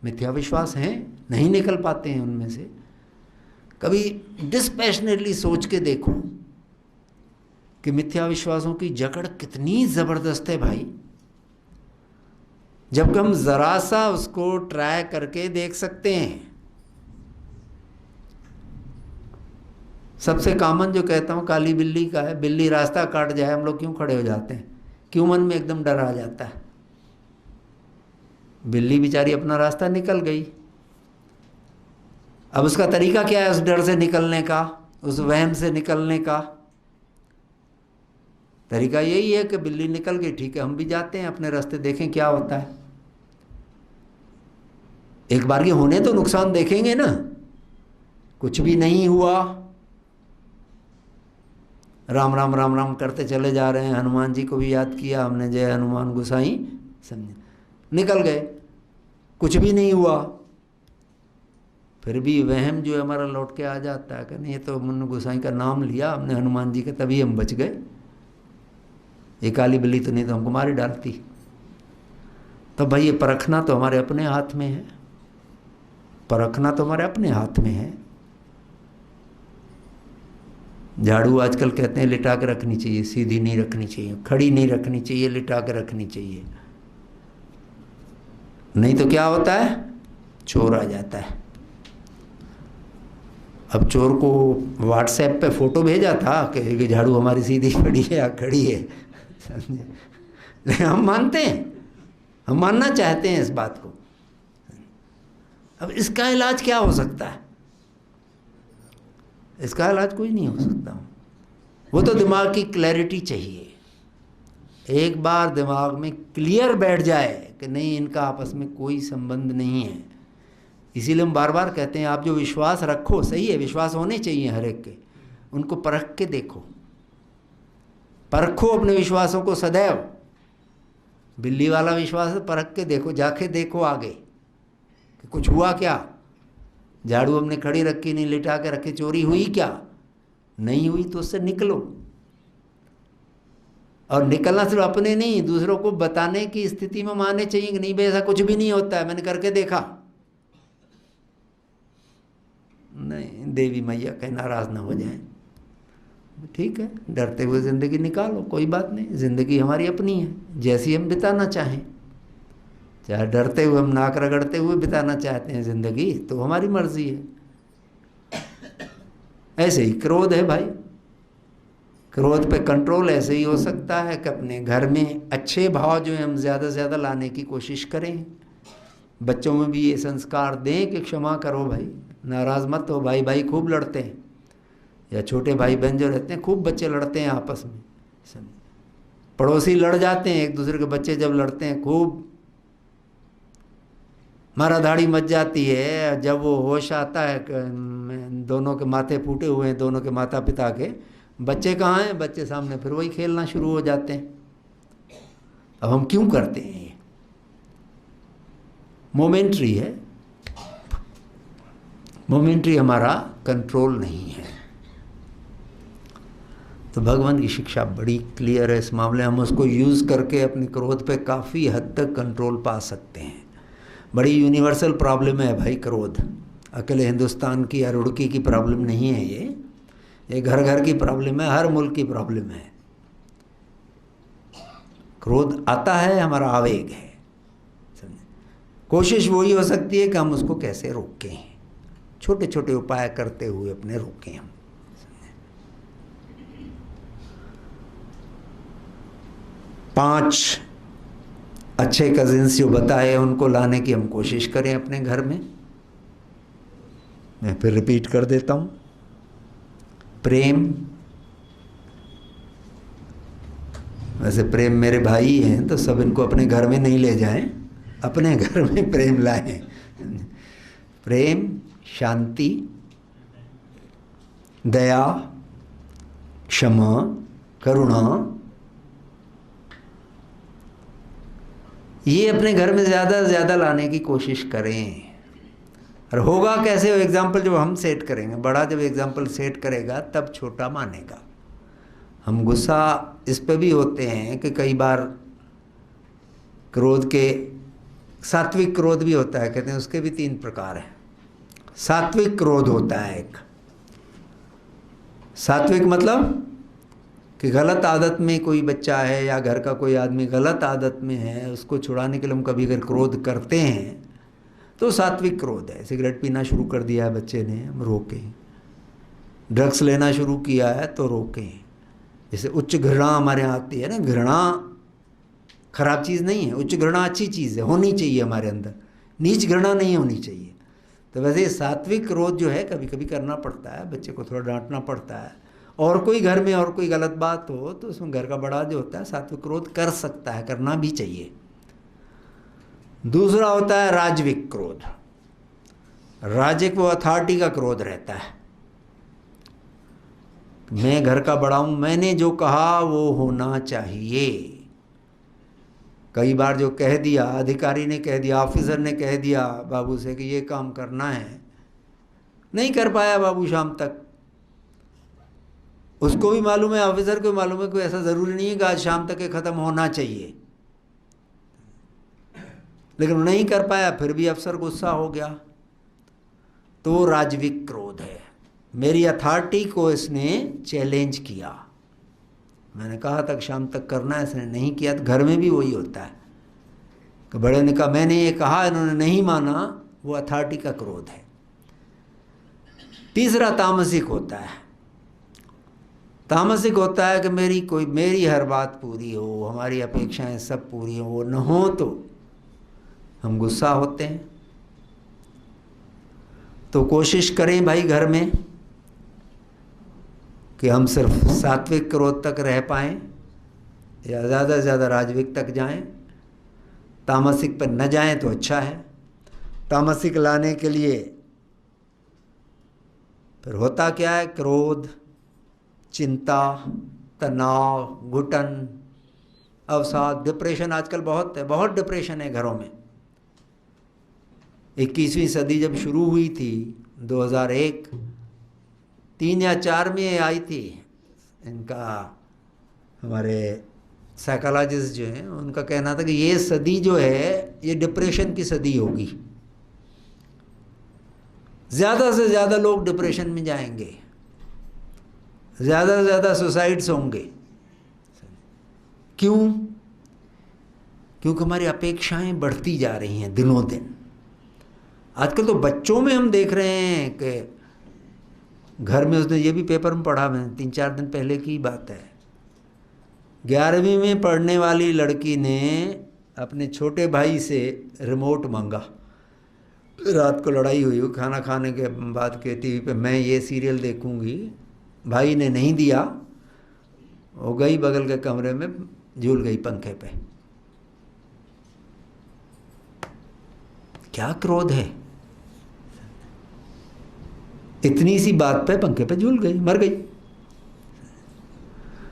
मिथ्या विश्वास हैं, नहीं निकल पाते हैं उनमें से। कभी डिस्पैशनेटली सोच के देखो कि मिथ्या विश्वासों की जकड़ कितनी ज़बरदस्त है भाई। जब हम ज़रा सा उसको ट्राई करके देख सकते हैं। सबसे कॉमन जो कहता हूँ काली बिल्ली का है, बिल्ली रास्ता काट जाए हम लोग क्यों खड़े हो जाते हैं? क्यों मन में एकदम डर आ जाता है? बिल्ली बेचारी अपना रास्ता निकल गई, अब उसका तरीका क्या है उस डर से निकलने का, उस वहम से निकलने का? तरीका यही है कि बिल्ली निकल गई, ठीक है हम भी जाते हैं अपने रास्ते, देखें क्या होता है। एक बार के होने तो नुकसान देखेंगे ना, कुछ भी नहीं हुआ, राम राम राम राम करते चले जा रहे हैं, हनुमान जी को भी याद किया हमने, जय हनुमान गोसाई, समझे, निकल गए, कुछ भी नहीं हुआ। फिर भी वहम जो है हमारा लौट के आ जाता है कि नहीं ये तो मुन्नू गोसाई का नाम लिया हमने हनुमान जी का, तभी हम बच गए, ये काली बिल्ली तो नहीं तो हमको मारी डालती। तो भाई ये परखना तो हमारे अपने हाथ में है, परखना तो हमारे अपने हाथ में है। झाड़ू आजकल कहते हैं लिटा के रखनी चाहिए, सीधी नहीं रखनी चाहिए, खड़ी नहीं रखनी चाहिए, लिटा के रखनी चाहिए, नहीं तो क्या होता है, चोर आ जाता है। अब चोर को व्हाट्सएप पे फोटो भेजा था कि झाड़ू हमारी सीधी पड़ी है या खड़ी है, समझे? लेकिन हम मानते हैं, हम मानना चाहते हैं इस बात को। अब इसका इलाज क्या हो सकता है? इसका इलाज कोई नहीं हो सकता। वो तो दिमाग की क्लैरिटी चाहिए, एक बार दिमाग में क्लियर बैठ जाए कि नहीं इनका आपस में कोई संबंध नहीं है। इसीलिए हम बार बार कहते हैं आप जो विश्वास रखो, सही है विश्वास होने चाहिए हर एक के, उनको परख के देखो, परखो अपने विश्वासों को सदैव। बिल्ली वाला विश्वास है, परख के देखो, जाके देखो आगे कि कुछ हुआ क्या, झाड़ू हमने खड़ी रखी नहीं लिटा के रखे, चोरी हुई क्या, नहीं हुई तो उससे निकलो। और निकलना सिर्फ अपने नहीं दूसरों को बताने की स्थिति में माने चाहिए कि नहीं भाई ऐसा कुछ भी नहीं होता है, मैंने करके देखा। नहीं, देवी मैया कहीं नाराज ना हो जाए, ठीक है डरते हुए ज़िंदगी निकालो, कोई बात नहीं, ज़िंदगी हमारी अपनी है, जैसी हम बिताना चाहें। चाहे डरते हुए हम नाक रगड़ते हुए बिताना चाहते हैं ज़िंदगी तो हमारी मर्जी है। ऐसे ही क्रोध है भाई, क्रोध पे कंट्रोल ऐसे ही हो सकता है कि अपने घर में अच्छे भाव जो है हम ज़्यादा से ज़्यादा लाने की कोशिश करें। बच्चों में भी ये संस्कार दें कि क्षमा करो भाई, नाराज़ मत हो, भाई भाई खूब लड़ते हैं, या छोटे भाई बहन जो रहते हैं खूब बच्चे लड़ते हैं आपस में, पड़ोसी लड़ जाते हैं एक दूसरे के बच्चे जब लड़ते हैं खूब माराधाड़ी मच जाती है। जब वो होश आता है दोनों के माथे फूटे हुए हैं, दोनों के माता पिता के, बच्चे कहाँ हैं, बच्चे सामने, फिर वही खेलना शुरू हो जाते हैं। अब हम क्यों करते हैं ये? मोमेंट्री है, मोमेंट्री हमारा कंट्रोल नहीं है। तो भगवान की शिक्षा बड़ी क्लियर है इस मामले, हम उसको यूज़ करके अपने क्रोध पे काफ़ी हद तक कंट्रोल पा सकते हैं। बड़ी यूनिवर्सल प्रॉब्लम है भाई क्रोध, अकेले हिंदुस्तान की या रुड़की की प्रॉब्लम नहीं है ये घर घर की प्रॉब्लम है, हर मुल्क की प्रॉब्लम है। क्रोध आता है, हमारा आवेग है। कोशिश वही हो सकती है कि हम उसको कैसे रोकें, छोटे छोटे उपाय करते हुए अपने रोकें हम। 5 अच्छे कजिन्स जो बताए उनको लाने की हम कोशिश करें अपने घर में। मैं फिर रिपीट कर देता हूँ। प्रेम, वैसे प्रेम मेरे भाई हैं तो सब इनको अपने घर में नहीं ले जाएं, अपने घर में प्रेम लाएं। प्रेम, शांति, दया, क्षमा, करुणा, ये अपने घर में ज़्यादा से ज़्यादा लाने की कोशिश करें। और होगा कैसे? वो एग्जाम्पल जो हम सेट करेंगे, बड़ा जब एग्जाम्पल सेट करेगा तब छोटा मानेगा। हम गुस्सा इस पे भी होते हैं कि कई बार क्रोध के, सात्विक क्रोध भी होता है, कहते हैं उसके भी 3 प्रकार हैं। सात्विक क्रोध होता है एक, सात्विक मतलब कि गलत आदत में कोई बच्चा है या घर का कोई आदमी गलत आदत में है, उसको छुड़ाने के लिए हम कभी अगर क्रोध करते हैं तो सात्विक क्रोध है। सिगरेट पीना शुरू कर दिया है बच्चे ने, हम रोकें। ड्रग्स लेना शुरू किया है तो रोकें। जैसे उच्च घृणा हमारे यहाँ आती है ना, घृणा खराब चीज़ नहीं है, उच्च घृणा अच्छी चीज़ है, होनी चाहिए हमारे अंदर, नीच घृणा नहीं होनी चाहिए। तो वैसे सात्विक क्रोध जो है कभी कभी करना पड़ता है, बच्चे को थोड़ा डांटना पड़ता है। और कोई घर में और कोई गलत बात हो तो उसमें घर का बड़ा जो होता है सात्विक क्रोध कर सकता है, करना भी चाहिए। दूसरा होता है राजविक क्रोध। राजविक वो अथॉरिटी का क्रोध रहता है, मैं घर का बड़ा हूं, मैंने जो कहा वो होना चाहिए। कई बार जो कह दिया, अधिकारी ने कह दिया, ऑफिसर ने कह दिया बाबू से कि ये काम करना है, नहीं कर पाया बाबू शाम तक। उसको भी मालूम है, ऑफिसर को मालूम है कि ऐसा ज़रूरी नहीं है कि आज शाम तक ये ख़त्म होना चाहिए, लेकिन नहीं कर पाया, फिर भी अफसर गुस्सा हो गया। तो वो राजविक क्रोध है। मेरी अथॉरिटी को इसने चैलेंज किया, मैंने कहा तक शाम तक करना है, इसने नहीं किया। तो घर में भी वही होता है कि बड़े ने कहा मैंने ये कहा, इन्होंने नहीं माना, वो अथॉरिटी का क्रोध है। तीसरा तामसिक होता है। तामसिक होता है कि मेरी हर बात पूरी हो, हमारी अपेक्षाएं सब पूरी हो, वो न हो तो हम गुस्सा होते हैं। तो कोशिश करें भाई घर में कि हम सिर्फ सात्विक क्रोध तक रह पाएं या ज़्यादा से ज़्यादा राजविक तक जाएं, तामसिक पर न जाएं तो अच्छा है। तामसिक लाने के लिए फिर होता क्या है? क्रोध, चिंता, तनाव, घुटन, अवसाद, डिप्रेशन आजकल बहुत है, बहुत डिप्रेशन है घरों में। 21वीं सदी जब शुरू हुई थी, 2001, 3 या 4 में आई थी, इनका हमारे साइकोलॉजिस्ट जो हैं उनका कहना था कि ये सदी जो है ये डिप्रेशन की सदी होगी, ज़्यादा से ज़्यादा लोग डिप्रेशन में जाएंगे, ज़्यादा से ज़्यादा सुसाइड्स होंगे। क्यों? क्योंकि हमारी अपेक्षाएं बढ़ती जा रही हैं दिनों दिन। आजकल तो बच्चों में हम देख रहे हैं कि घर में, उसने ये भी पेपर में पढ़ा, मैं 3-4 दिन पहले की बात है, 11वीं में पढ़ने वाली लड़की ने अपने छोटे भाई से रिमोट मांगा। रात को लड़ाई हुई, खाना खाने के बाद के टीवी पे मैं ये सीरियल देखूंगी, भाई ने नहीं दिया, वो गई बगल के कमरे में झूल गई पंखे पे। क्या क्रोध है? इतनी सी बात पे पंखे पे झूल गई, मर गई।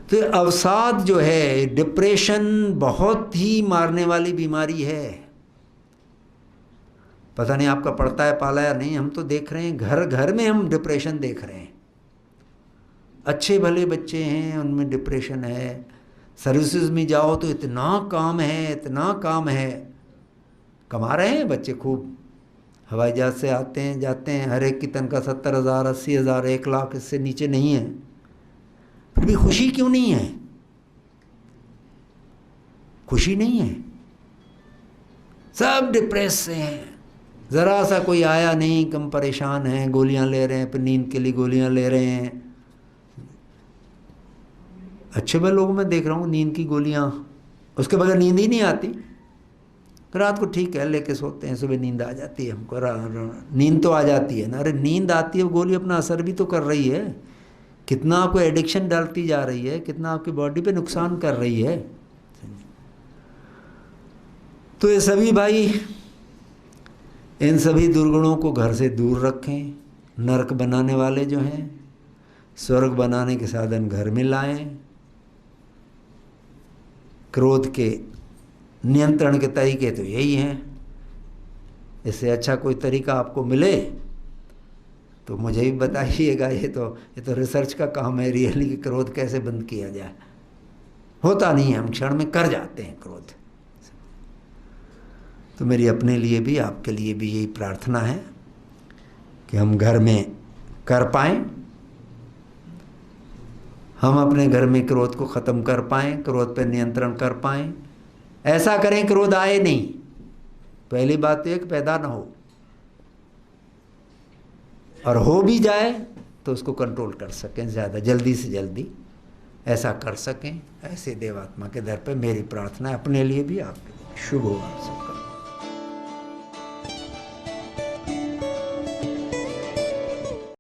तो अवसाद जो है, डिप्रेशन बहुत ही मारने वाली बीमारी है। पता नहीं आपका पड़ता है पाला या नहीं, हम तो देख रहे हैं घर घर में हम डिप्रेशन देख रहे हैं। अच्छे भले बच्चे हैं उनमें डिप्रेशन है। सर्विसेज में जाओ तो इतना काम है, इतना काम है। कमा रहे हैं बच्चे खूब, हवाई जहाज से आते हैं जाते हैं, हर एक की तनख्वाह 70,000 80,000 1 लाख इससे नीचे नहीं है, फिर भी खुशी क्यों नहीं है? खुशी नहीं है, सब डिप्रेस से हैं। ज़रा सा कोई आया नहीं, कम परेशान हैं, गोलियां ले रहे हैं, फिर नींद के लिए गोलियां ले रहे हैं। अच्छे भले लोगों में देख रहा हूँ नींद की गोलियां, उसके बगैर नींद ही नहीं आती। रात को ठीक है लेके सोते हैं, सुबह नींद आ जाती है हमको, नींद तो आ जाती है ना। अरे नींद आती है, गोली अपना असर भी तो कर रही है, कितना आपको एडिक्शन डालती जा रही है, कितना आपकी बॉडी पे नुकसान कर रही है। तो ये सभी भाई इन सभी दुर्गुणों को घर से दूर रखें। नरक बनाने वाले जो हैं, स्वर्ग बनाने के साधन घर में लाएं। क्रोध के नियंत्रण के तरीके तो यही हैं। इससे अच्छा कोई तरीका आपको मिले तो मुझे भी बताइएगा। ये तो रिसर्च का काम है रियली, कि क्रोध कैसे बंद किया जाए। होता नहीं है, हम क्षण में कर जाते हैं क्रोध। तो मेरी अपने लिए भी आपके लिए भी यही प्रार्थना है कि हम घर में कर पाएं, हम अपने घर में क्रोध को ख़त्म कर पाएं, क्रोध पर नियंत्रण कर पाएं। ऐसा करें क्रोध आए नहीं। पहली बात तो एक पैदा ना हो, और हो भी जाए तो उसको कंट्रोल कर सकें, ज़्यादा जल्दी से जल्दी ऐसा कर सकें। ऐसे देवात्मा के दर पे मेरी प्रार्थना है, अपने लिए भी आपके लिए। शुभ हो।